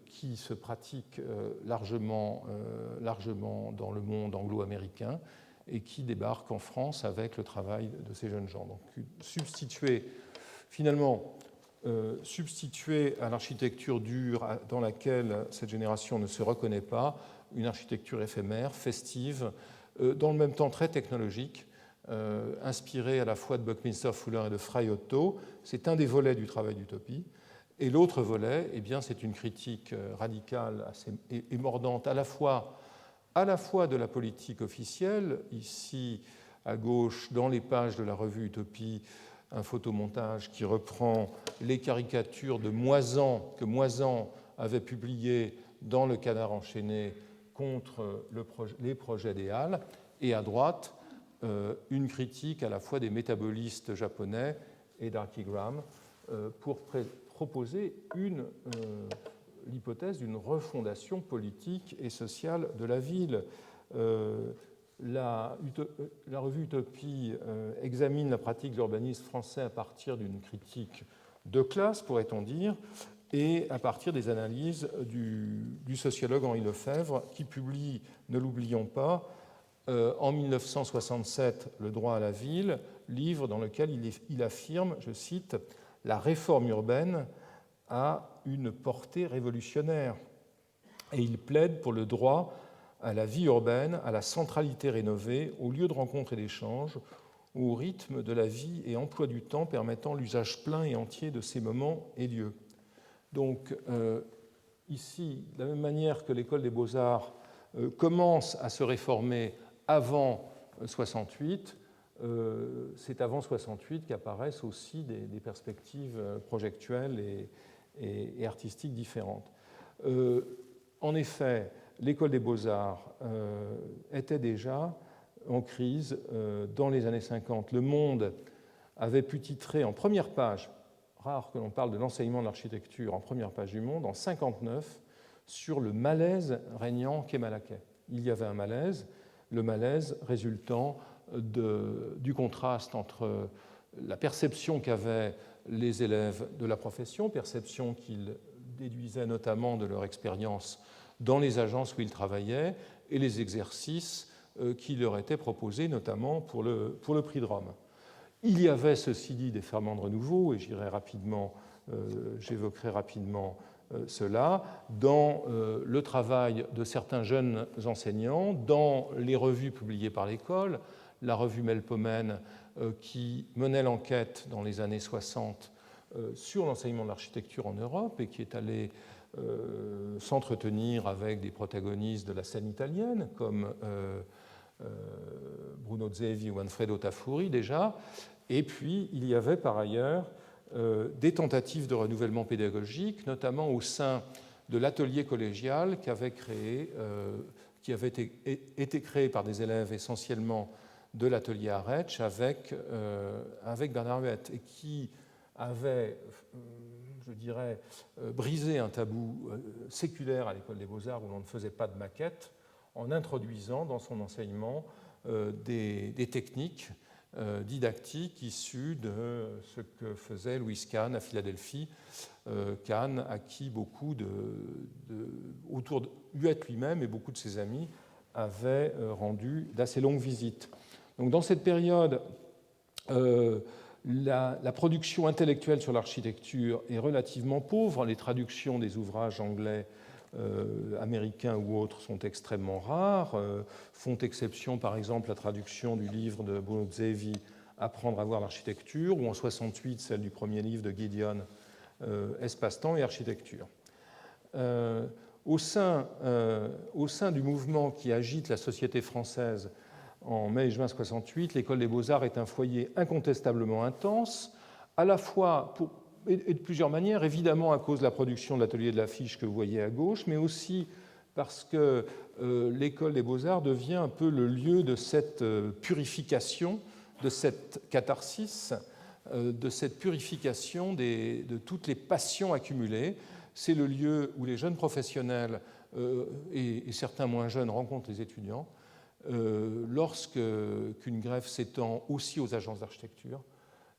qui se pratique largement dans le monde anglo-américain et qui débarque en France avec le travail de ces jeunes gens. Donc substituer à l'architecture dure dans laquelle cette génération ne se reconnaît pas, une architecture éphémère, festive, dans le même temps très technologique, inspirée à la fois de Buckminster Fuller et de Fry Otto. C'est un des volets du travail d'Utopie. Et l'autre volet, eh bien, c'est une critique radicale et mordante à la fois de la politique officielle, ici à gauche, dans les pages de la revue Utopie, un photomontage qui reprend les caricatures de Moisan que Moisan avait publiées dans le Canard enchaîné contre les projets des Halles, et à droite, une critique à la fois des métabolistes japonais et d'Archigram pour proposer l'hypothèse d'une refondation politique et sociale de la ville. La revue Utopie examine la pratique de l'urbanisme français à partir d'une critique de classe, pourrait-on dire, et à partir des analyses du sociologue Henri Lefebvre, qui publie, ne l'oublions pas, en 1967, Le droit à la ville, livre dans lequel il affirme, je cite, « La réforme urbaine a une portée révolutionnaire » et il plaide pour le droit à la vie urbaine, à la centralité rénovée, au lieu de rencontre et d'échange, au rythme de la vie et emploi du temps permettant l'usage plein et entier de ces moments et lieux. Donc, ici, de la même manière que l'école des beaux-arts commence à se réformer avant 68, c'est avant 68 qu'apparaissent aussi des perspectives projectuelles et artistiques différentes. En effet, l'école des beaux-arts était déjà en crise dans les années 50. Le Monde avait pu titrer en première page, rare que l'on parle de l'enseignement de l'architecture en première page du Monde, en 59, sur le malaise régnant qu'est Malaquais. Il y avait un malaise, le malaise résultant du contraste entre la perception qu'avaient les élèves de la profession, perception qu'ils déduisaient notamment de leur expérience dans les agences où ils travaillaient, et les exercices qui leur étaient proposés, notamment pour le prix de Rome. Il y avait, ceci dit, des ferments de renouveau, et j'évoquerai rapidement cela, dans le travail de certains jeunes enseignants, dans les revues publiées par l'école, la revue Melpomène qui menait l'enquête dans les années 60 sur l'enseignement de l'architecture en Europe et qui est allée s'entretenir avec des protagonistes de la scène italienne comme Bruno Zevi ou Manfredo Tafuri déjà. Et puis il y avait par ailleurs des tentatives de renouvellement pédagogique, notamment au sein de l'atelier collégial qui avait été créé par des élèves essentiellement de l'atelier Aretsch avec Bernard Huette et qui avait, je dirais, brisé un tabou séculaire à l'école des beaux-arts où l'on ne faisait pas de maquettes en introduisant dans son enseignement des techniques didactiques issues de ce que faisait Louis Kahn à Philadelphie. Kahn, à qui beaucoup autour de Huette lui-même et beaucoup de ses amis avaient rendu d'assez longues visites. Donc, dans cette période, la production intellectuelle sur l'architecture est relativement pauvre. Les traductions des ouvrages anglais américains ou autres sont extrêmement rares. Font exception, par exemple, la traduction du livre de Bruno Zevi, Apprendre à voir l'architecture, ou en 1968, celle du premier livre de Gideon, Espace-temps et architecture. Au sein du mouvement qui agite la société française en mai et juin 1968, l'École des Beaux-Arts est un foyer incontestablement intense, à la fois et de plusieurs manières, évidemment à cause de la production de l'atelier de l'affiche que vous voyez à gauche, mais aussi parce que l'École des Beaux-Arts devient un peu le lieu de cette purification, de cette catharsis, de cette purification de toutes les passions accumulées. C'est le lieu où les jeunes professionnels et certains moins jeunes rencontrent les étudiants, lorsqu'une grève s'étend aussi aux agences d'architecture,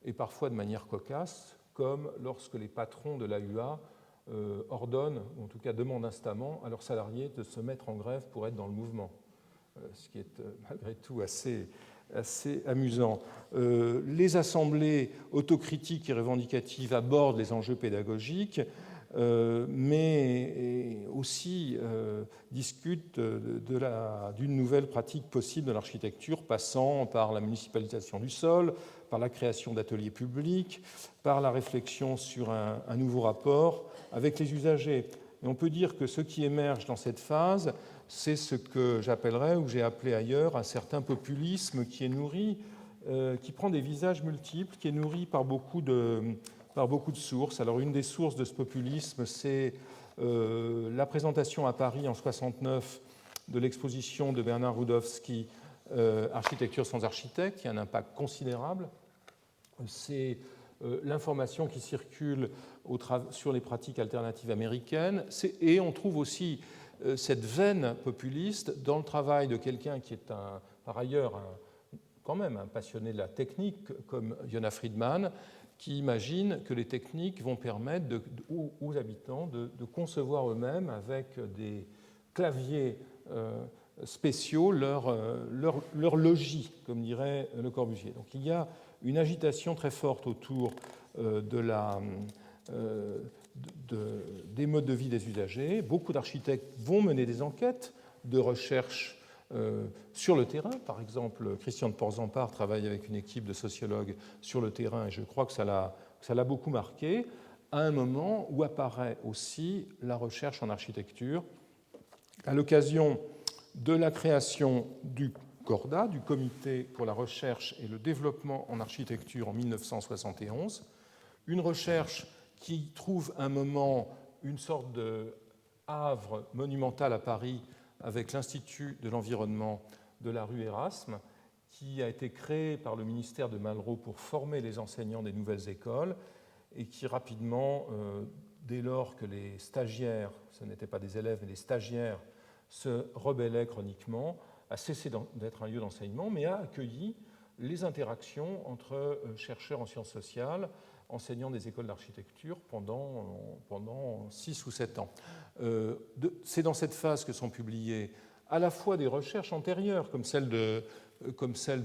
et parfois de manière cocasse, comme lorsque les patrons de l'AUA ordonnent, ou en tout cas demandent instamment à leurs salariés de se mettre en grève pour être dans le mouvement, ce qui est malgré tout assez amusant. Les assemblées autocritiques et revendicatives abordent les enjeux pédagogiques, mais aussi discutent d'une nouvelle pratique possible de l'architecture, passant par la municipalisation du sol, par la création d'ateliers publics, par la réflexion sur un nouveau rapport avec les usagers. Et on peut dire que ce qui émerge dans cette phase, c'est ce que j'appellerais, ou j'ai appelé ailleurs, un certain populisme qui est nourri, qui prend des visages multiples, qui est nourri par beaucoup de sources. Alors une des sources de ce populisme, c'est la présentation à Paris en 1969 de l'exposition de Bernard Rudowski, Architecture sans architecte, qui a un impact considérable. C'est l'information qui circule sur les pratiques alternatives américaines, et on trouve aussi cette veine populiste dans le travail de quelqu'un qui est par ailleurs quand même un passionné de la technique, comme Yona Friedman, qui imagine que les techniques vont permettre aux habitants de concevoir eux-mêmes, avec des claviers spéciaux, leur logis, comme dirait Le Corbusier. Donc il y a une agitation très forte autour des modes de vie des usagers. Beaucoup d'architectes vont mener des enquêtes de recherche sur le terrain. Par exemple, Christian de Porzampar travaille avec une équipe de sociologues sur le terrain, et je crois que ça l'a beaucoup marqué, à un moment où apparaît aussi la recherche en architecture, à l'occasion de la création du CORDA, du Comité pour la recherche et le développement en architecture, en 1971, une recherche qui trouve un moment une sorte de havre monumental à Paris avec l'Institut de l'environnement de la rue Erasme, qui a été créé par le ministère de Malraux pour former les enseignants des nouvelles écoles, et qui rapidement, dès lors que les stagiaires, ce n'étaient pas des élèves mais des stagiaires, se rebellaient chroniquement, a cessé d'être un lieu d'enseignement, mais a accueilli les interactions entre chercheurs en sciences sociales, enseignants des écoles d'architecture pendant 6 ou 7 ans. C'est dans cette phase que sont publiées à la fois des recherches antérieures, comme celle de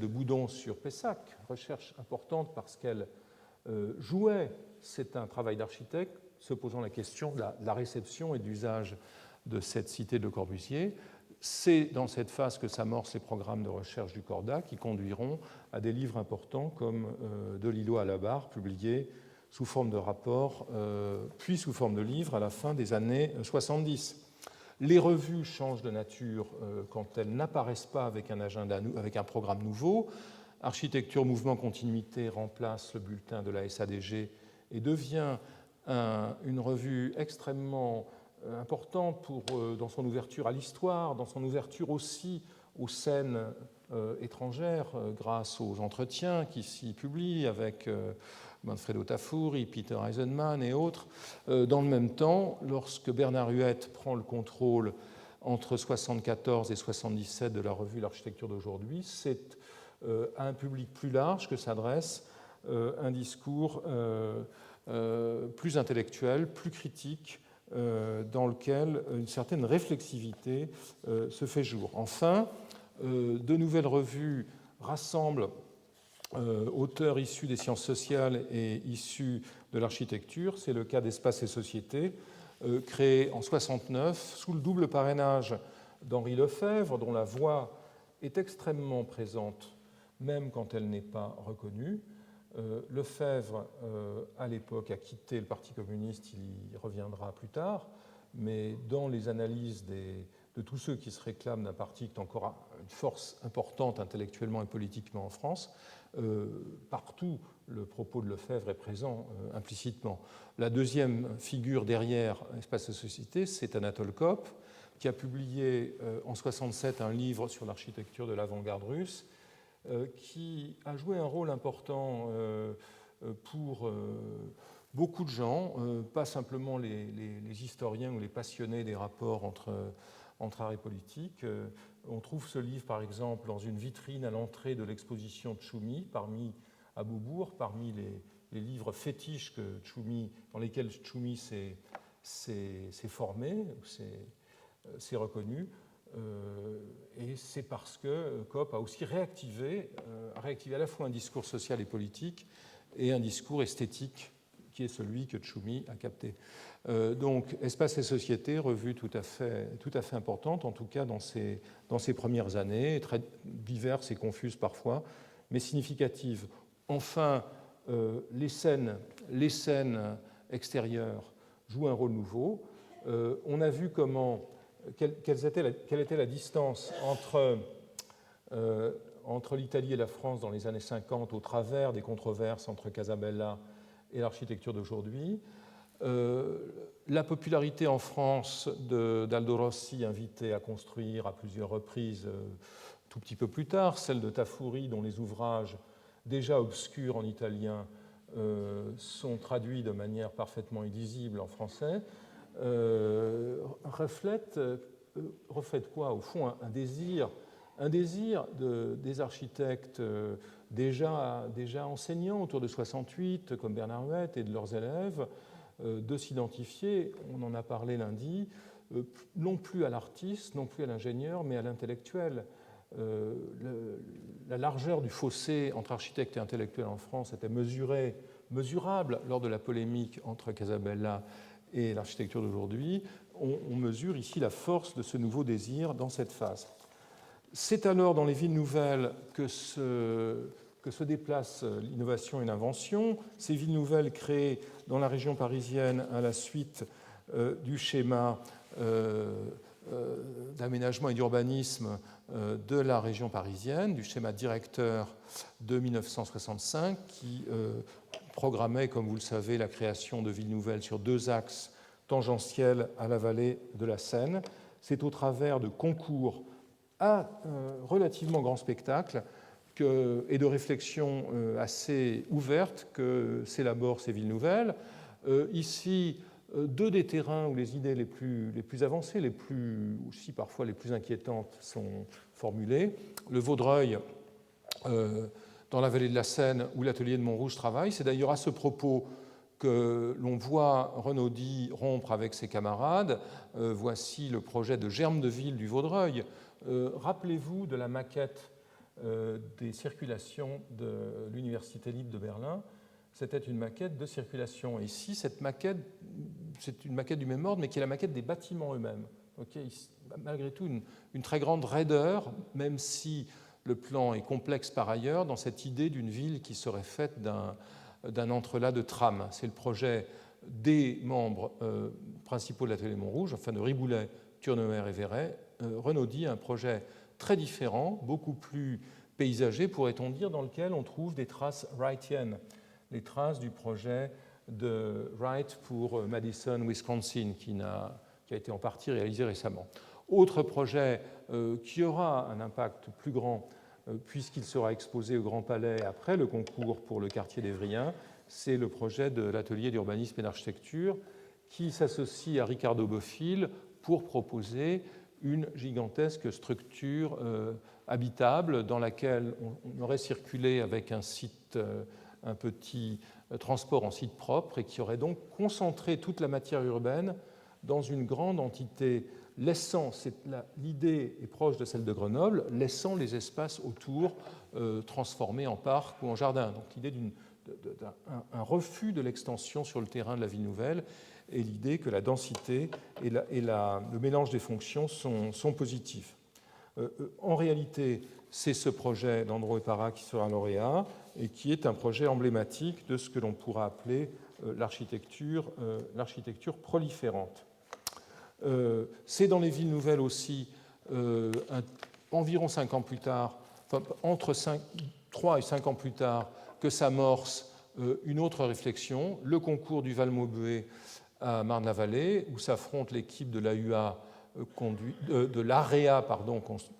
Boudon sur Pessac, recherche importante parce qu'elle jouait, c'est un travail d'architecte, se posant la question de la réception et de l'usage de cette cité de Le Corbusier. C'est dans cette phase que s'amorcent les programmes de recherche du Corda, qui conduiront à des livres importants comme De l'îlot à la barre, publiés sous forme de rapport, puis sous forme de livres à la fin des années 70. Les revues changent de nature quand elles n'apparaissent pas avec un agenda, avec un programme nouveau. Architecture, Mouvement, Continuité remplace le bulletin de la SADG et devient une revue extrêmement importante dans son ouverture à l'histoire, dans son ouverture aussi aux scènes étrangères, grâce aux entretiens qui s'y publient avec Manfredo Tafuri, Peter Eisenman et autres. Dans le même temps, lorsque Bernard Huette prend le contrôle entre 1974 et 1977 de la revue L'Architecture d'aujourd'hui, c'est à un public plus large que s'adresse un discours plus intellectuel, plus critique, dans lequel une certaine réflexivité se fait jour. Enfin, de nouvelles revues rassemblent auteurs issus des sciences sociales et issus de l'architecture. C'est le cas d'Espace et Société, créé en 1969 sous le double parrainage d'Henri Lefebvre, dont la voix est extrêmement présente, même quand elle n'est pas reconnue. Lefebvre, à l'époque, a quitté le Parti communiste, il y reviendra plus tard, mais dans les analyses de tous ceux qui se réclament d'un parti qui est encore une force importante intellectuellement et politiquement en France, partout le propos de Lefebvre est présent implicitement. La deuxième figure derrière Espace et Société, c'est Anatole Kopp, qui a publié en 1967 un livre sur l'architecture de l'avant-garde russe, qui a joué un rôle important pour beaucoup de gens, pas simplement les historiens ou les passionnés des rapports entre art et politique. On trouve ce livre, par exemple, dans une vitrine à l'entrée de l'exposition Tchoumi, à Beaubourg, parmi les livres fétiches dans lesquels Tchoumi s'est formé, s'est reconnu. Et c'est parce que Kopp a aussi réactivé à la fois un discours social et politique et un discours esthétique qui est celui que Tchoumi a capté. Donc, Espace et Société, revue tout à fait importante, en tout cas dans ses premières années, très diverses et confuses parfois, mais significatives. Enfin, les scènes extérieures jouent un rôle nouveau. On a vu quelle était la distance entre l'Italie et la France dans les années 50 au travers des controverses entre Casabella et l'architecture d'aujourd'hui. La popularité en France d'Aldo Rossi, invité à construire à plusieurs reprises tout petit peu plus tard, celle de Tafuri, dont les ouvrages déjà obscurs en italien sont traduits de manière parfaitement illisible en français, reflète quoi? Au fond, un désir des architectes déjà enseignants autour de 68, comme Bernard Huet et de leurs élèves, de s'identifier, on en a parlé lundi, non plus à l'artiste, non plus à l'ingénieur, mais à l'intellectuel. La largeur du fossé entre architectes et intellectuels en France était mesurable lors de la polémique entre Casabella et l'architecture d'aujourd'hui. On mesure ici la force de ce nouveau désir dans cette phase. C'est alors dans les villes nouvelles que se déplace l'innovation et l'invention. Ces villes nouvelles créées dans la région parisienne à la suite du schéma d'aménagement et d'urbanisme de la région parisienne, du schéma directeur de 1965, qui programmait, comme vous le savez, la création de villes nouvelles sur deux axes tangentiels à la vallée de la Seine. C'est au travers de concours à relativement grand spectacle et de réflexions assez ouvertes que s'élaborent ces villes nouvelles. Ici, deux des terrains où les idées les plus avancées, aussi parfois les plus inquiétantes, sont formulées. Le Vaudreuil, dans la vallée de la Seine, où l'atelier de Montrouge travaille. C'est d'ailleurs à ce propos que l'on voit Renaudie rompre avec ses camarades. Voici le projet de germe de ville du Vaudreuil. Rappelez-vous de la maquette des circulations de l'Université libre de Berlin. C'était une maquette de circulation. Et ici, cette maquette, c'est une maquette du même ordre, mais qui est la maquette des bâtiments eux-mêmes. Malgré tout, une très grande raideur, même si le plan est complexe par ailleurs, dans cette idée d'une ville qui serait faite d'un entrelac de trames. C'est le projet des membres principaux de l'atelier Montrouge, enfin de Riboulet, Turnemer et Verret. Renaudie, un projet très différent, beaucoup plus paysager, pourrait-on dire, dans lequel on trouve des traces wrightiennes, les traces du projet de Wright pour Madison, Wisconsin, qui a été en partie réalisé récemment. Autre projet qui aura un impact plus grand, puisqu'il sera exposé au Grand Palais après le concours pour le quartier d'Évrien, c'est le projet de l'atelier d'urbanisme et d'architecture, qui s'associe à Ricardo Bofill pour proposer une gigantesque structure habitable dans laquelle on aurait circulé avec un petit transport en site propre et qui aurait donc concentré toute la matière urbaine dans une grande entité, l'idée est proche de celle de Grenoble, laissant les espaces autour transformés en parcs ou en jardins. Donc l'idée d'un refus de l'extension sur le terrain de la ville nouvelle et l'idée que la densité et le mélange des fonctions sont positifs. En réalité, c'est ce projet d'Andro Parra qui sera lauréat et qui est un projet emblématique de ce que l'on pourra appeler l'architecture proliférante. C'est dans les villes nouvelles aussi, environ 5 ans plus tard, enfin, entre 3 et 5 ans plus tard, que s'amorce une autre réflexion, le concours du Val-Maubuée à Marne-la-Vallée, où s'affrontent l'équipe de l'AUA, de l'AREA,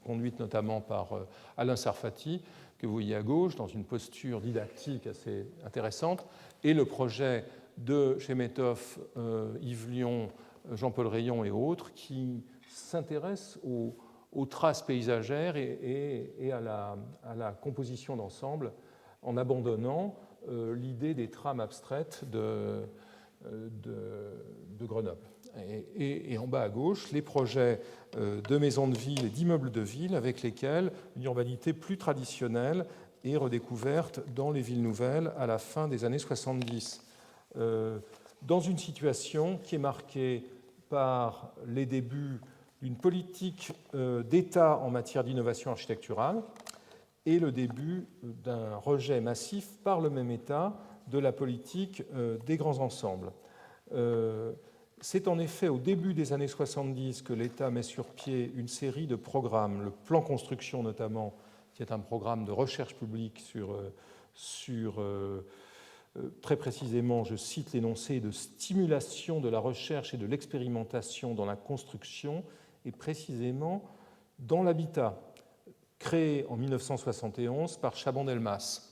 conduite notamment par Alain Sarfati, que vous voyez à gauche, dans une posture didactique assez intéressante, et le projet de Chemetov, Yves Lion, Jean-Paul Rayon et autres, qui s'intéressent aux traces paysagères et à la composition d'ensemble, en abandonnant l'idée des trames abstraites de Grenoble. Et en bas à gauche, les projets de maisons de ville et d'immeubles de ville avec lesquels une urbanité plus traditionnelle est redécouverte dans les villes nouvelles à la fin des années 70. Dans une situation qui est marquée par les débuts d'une politique d'État en matière d'innovation architecturale et le début d'un rejet massif par le même État de la politique des grands ensembles. C'est en effet au début des années 70 que l'État met sur pied une série de programmes, le plan construction notamment, qui est un programme de recherche publique sur très précisément, je cite l'énoncé, de stimulation de la recherche et de l'expérimentation dans la construction et précisément dans l'habitat, créé en 1971 par Chaban-Delmas,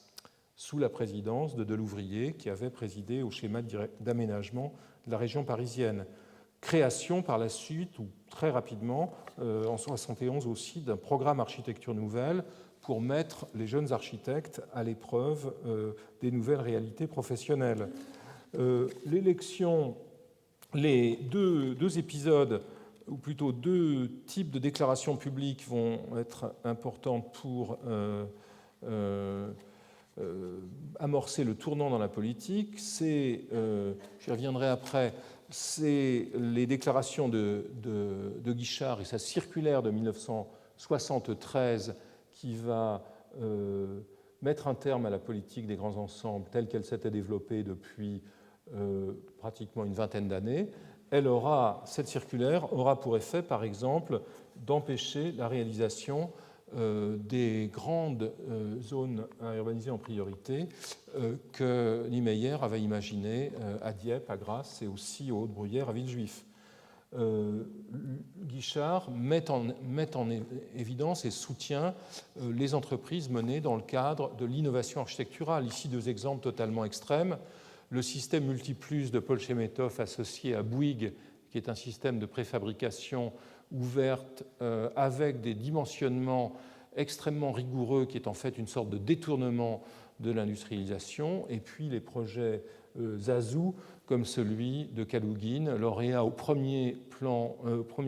sous la présidence de Delouvrier, qui avait présidé au schéma d'aménagement de la région parisienne. Création par la suite, ou très rapidement, en 1971 aussi, d'un programme architecture nouvelle pour mettre les jeunes architectes à l'épreuve des nouvelles réalités professionnelles. L'élection, les deux épisodes, ou plutôt deux types de déclarations publiques vont être importantes pour amorcer le tournant dans la politique. J'y reviendrai après, c'est les déclarations de Guichard et sa circulaire de 1973 qui va mettre un terme à la politique des grands ensembles telle qu'elle s'était développée depuis pratiquement une vingtaine d'années. Cette circulaire aura pour effet, par exemple, d'empêcher la réalisation des grandes zones à urbaniser en priorité que Niemeyer avait imaginées à Dieppe, à Grasse et aussi aux Hautes-Bruyères, à Villejuif. Guichard met en évidence et soutient les entreprises menées dans le cadre de l'innovation architecturale. Ici, deux exemples totalement extrêmes. Le système Multiplus de Paul Chemetov associé à Bouygues, qui est un système de préfabrication ouverte avec des dimensionnements extrêmement rigoureux, qui est en fait une sorte de détournement de l'industrialisation, et puis les projets Zazou, comme celui de Kalougine, lauréat au premier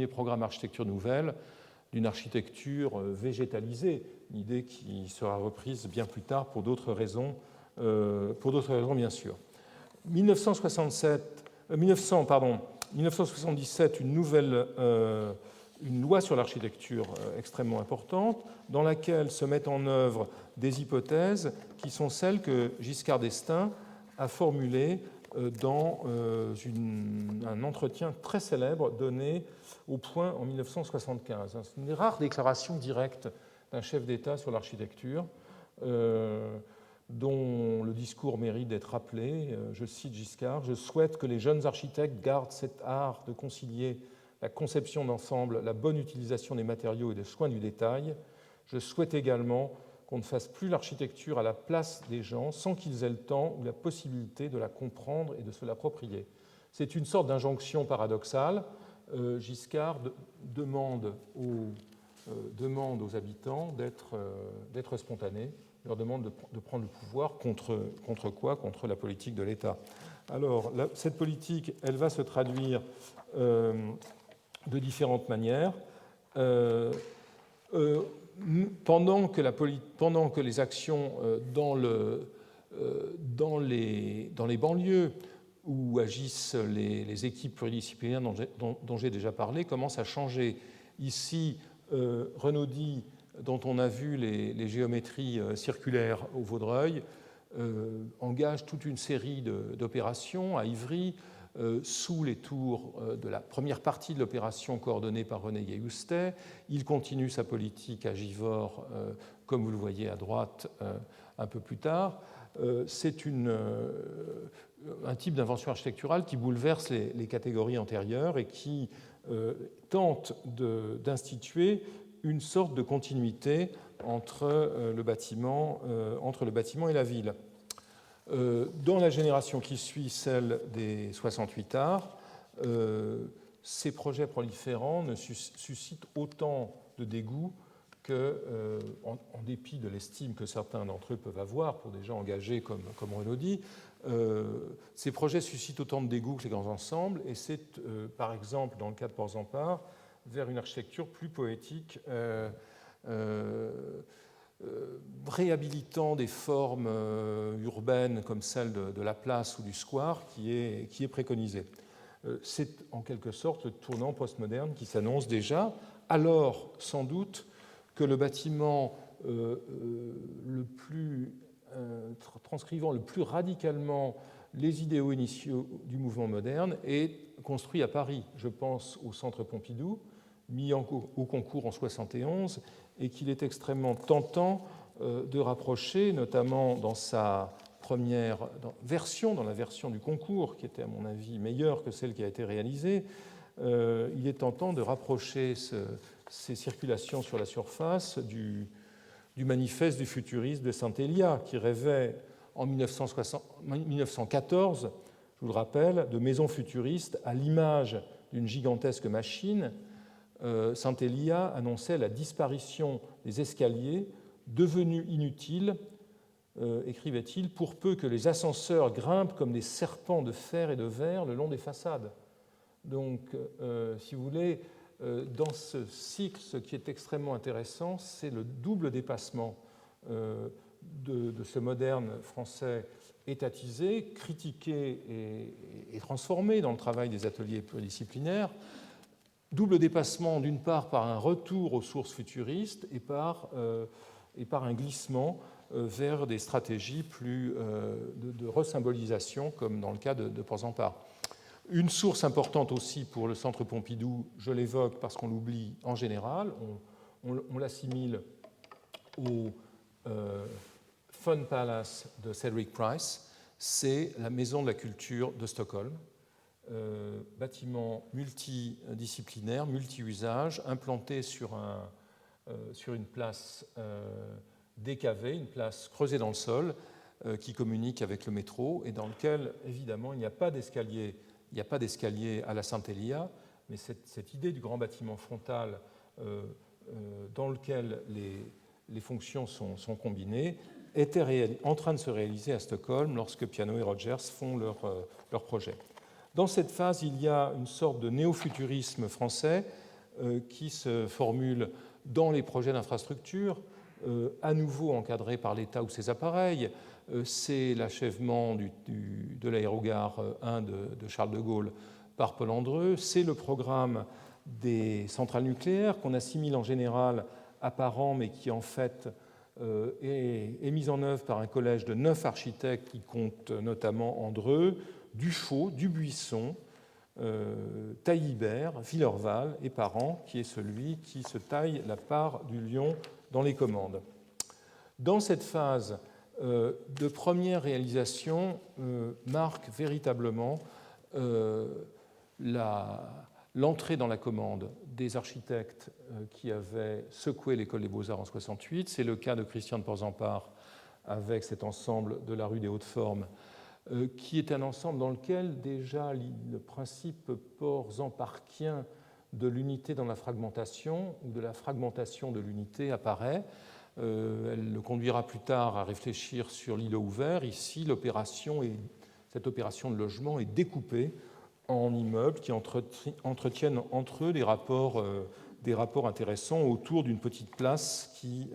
programme architecture nouvelle d'une architecture végétalisée, une idée qui sera reprise bien plus tard pour d'autres raisons bien sûr. 1977, une loi sur l'architecture extrêmement importante, dans laquelle se mettent en œuvre des hypothèses qui sont celles que Giscard d'Estaing a formulées dans un entretien très célèbre donné au Point en 1975. C'est une des rares déclarations directes d'un chef d'État sur l'architecture, dont le discours mérite d'être rappelé. Je cite Giscard: « Je souhaite que les jeunes architectes gardent cet art de concilier la conception d'ensemble, la bonne utilisation des matériaux et des soins du détail. Je souhaite également qu'on ne fasse plus l'architecture à la place des gens sans qu'ils aient le temps ou la possibilité de la comprendre et de se l'approprier. » C'est une sorte d'injonction paradoxale. Giscard demande aux habitants d'être spontanés, leur demande de prendre le pouvoir contre quoi? Contre la politique de l'État. Alors, cette politique, elle va se traduire de différentes manières. Pendant que les actions dans les banlieues où agissent les équipes pluridisciplinaires dont j'ai déjà parlé commencent à changer. Ici, Renaudie, dont on a vu les géométries circulaires au Vaudreuil, engage toute une série d'opérations à Ivry, sous les tours de la première partie de l'opération coordonnée par René Gailloustet. Il continue sa politique à Givors, comme vous le voyez à droite un peu plus tard. C'est un type d'invention architecturale qui bouleverse les catégories antérieures et qui tente d'instituer une sorte de continuité entre le bâtiment et la ville. Dans la génération qui suit, celle des 68 arts, ces projets proliférants ne suscitent autant de dégoût que, en dépit de l'estime que certains d'entre eux peuvent avoir pour des gens engagés comme Renaudie, ces projets suscitent autant de dégoût que les grands ensembles, et c'est par exemple dans le cas de Porzampar vers une architecture plus poétique, réhabilitant des formes urbaines comme celle de la place ou du square qui est préconisée. C'est en quelque sorte le tournant postmoderne qui s'annonce déjà, alors sans doute que le bâtiment transcrivant le plus radicalement les idéaux initiaux du mouvement moderne est construit à Paris. Je pense au Centre Pompidou, mis au concours en 1971, et qu'il est extrêmement tentant de rapprocher, notamment dans sa première version, dans la version du concours, qui était à mon avis meilleure que celle qui a été réalisée. Il est tentant de rapprocher ces circulations sur la surface du manifeste du futuriste de Saint-Éliat, qui rêvait en 1914, je vous le rappelle, de maisons futuristes à l'image d'une gigantesque machine. Saint-Éliat annonçait la disparition des escaliers devenus inutiles, écrivait-il, pour peu que les ascenseurs grimpent comme des serpents de fer et de verre le long des façades. Donc, si vous voulez, dans ce cycle, ce qui est extrêmement intéressant, c'est le double dépassement de ce moderne français étatisé, critiqué et transformé dans le travail des ateliers pluridisciplinaires. Double dépassement, d'une part, par un retour aux sources futuristes et par un glissement vers des stratégies plus de resymbolisation, comme dans le cas de Porzampar. Une source importante aussi pour le Centre Pompidou, je l'évoque parce qu'on l'oublie en général, on l'assimile au Fun Palace de Cedric Price, c'est la Maison de la Culture de Stockholm. Bâtiment multidisciplinaire, multi-usage, implanté sur une place décavée, une place creusée dans le sol, qui communique avec le métro et dans lequel, évidemment, il n'y a pas d'escalier à la Saint-Éliat, mais cette idée du grand bâtiment frontal dans lequel les fonctions sont combinées était en train de se réaliser à Stockholm lorsque Piano et Rogers font leur projet. Dans cette phase, il y a une sorte de néo-futurisme français qui se formule dans les projets d'infrastructure, à nouveau encadré par l'État ou ses appareils. C'est l'achèvement de l'aérogare 1 de Charles de Gaulle par Paul Andreu. C'est le programme des centrales nucléaires qu'on assimile en général à Parent, mais qui en fait est mis en œuvre par un collège de 9 architectes qui compte notamment Andreu, Dufaux, Dubuisson, Taillibert, Villerval et Parent, qui est celui qui se taille la part du lion dans les commandes. Dans cette phase de première réalisation marque véritablement l'entrée dans la commande des architectes qui avaient secoué l'école des Beaux-Arts en 1968. C'est le cas de Christian de Porzampar avec cet ensemble de la rue des Hautes-Formes, qui est un ensemble dans lequel déjà le principe porzamparkien de l'unité dans la fragmentation ou de la fragmentation de l'unité apparaît. Elle le conduira plus tard à réfléchir sur l'îlot ouvert. Ici, cette opération de logement est découpée en immeubles qui entretiennent entre eux des rapports intéressants autour d'une petite place qui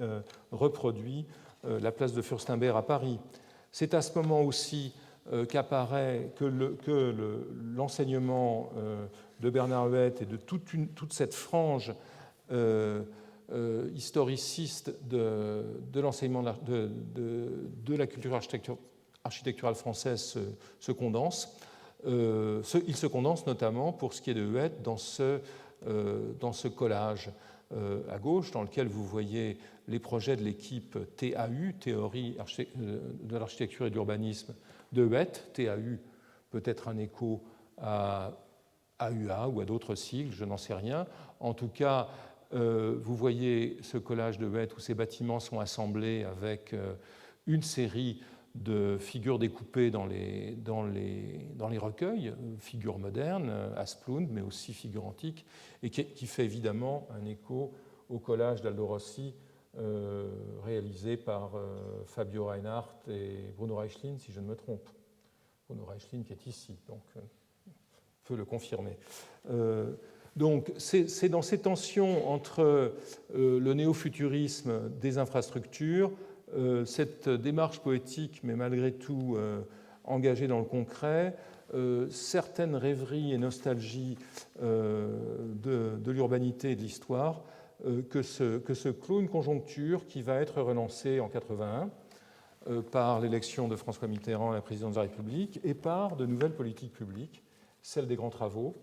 reproduit la place de Fürstenberg à Paris. C'est à ce moment aussi qu'apparaît que l'enseignement de Bernard Huet et de toute cette frange historiciste de l'enseignement de la culture architecturale française se condense. Il se condense notamment pour ce qui est de Huet dans ce collage à gauche, dans lequel vous voyez les projets de l'équipe TAU, Théorie de l'architecture et de l'urbanisme de Huet. TAU peut être un écho à AUA ou à d'autres sigles, je n'en sais rien. En tout cas, vous voyez ce collage de Huet où ces bâtiments sont assemblés avec une série de figures découpées dans les recueils, figures modernes, Asplund, mais aussi figures antiques, et qui fait évidemment un écho au collage d'Aldo Rossi réalisé par Fabio Reinhardt et Bruno Reichlin, si je ne me trompe. Bruno Reichlin qui est ici, donc peut le confirmer. Donc c'est dans ces tensions entre le néo-futurisme des infrastructures, cette démarche poétique, mais malgré tout engagée dans le concret, certaines rêveries et nostalgies de l'urbanité et de l'histoire, que se clôt une conjoncture qui va être relancée en 1981 par l'élection de François Mitterrand à la présidence de la République et par de nouvelles politiques publiques, celle des grands travaux,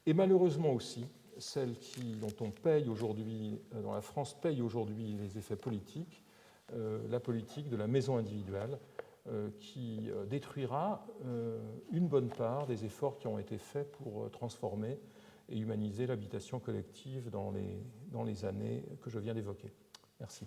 et malheureusement aussi celle dont on paye aujourd'hui, dont la France paye aujourd'hui les effets politiques, la politique de la maison individuelle, qui détruira une bonne part des efforts qui ont été faits pour transformer et humaniser l'habitation collective dans les années que je viens d'évoquer. Merci.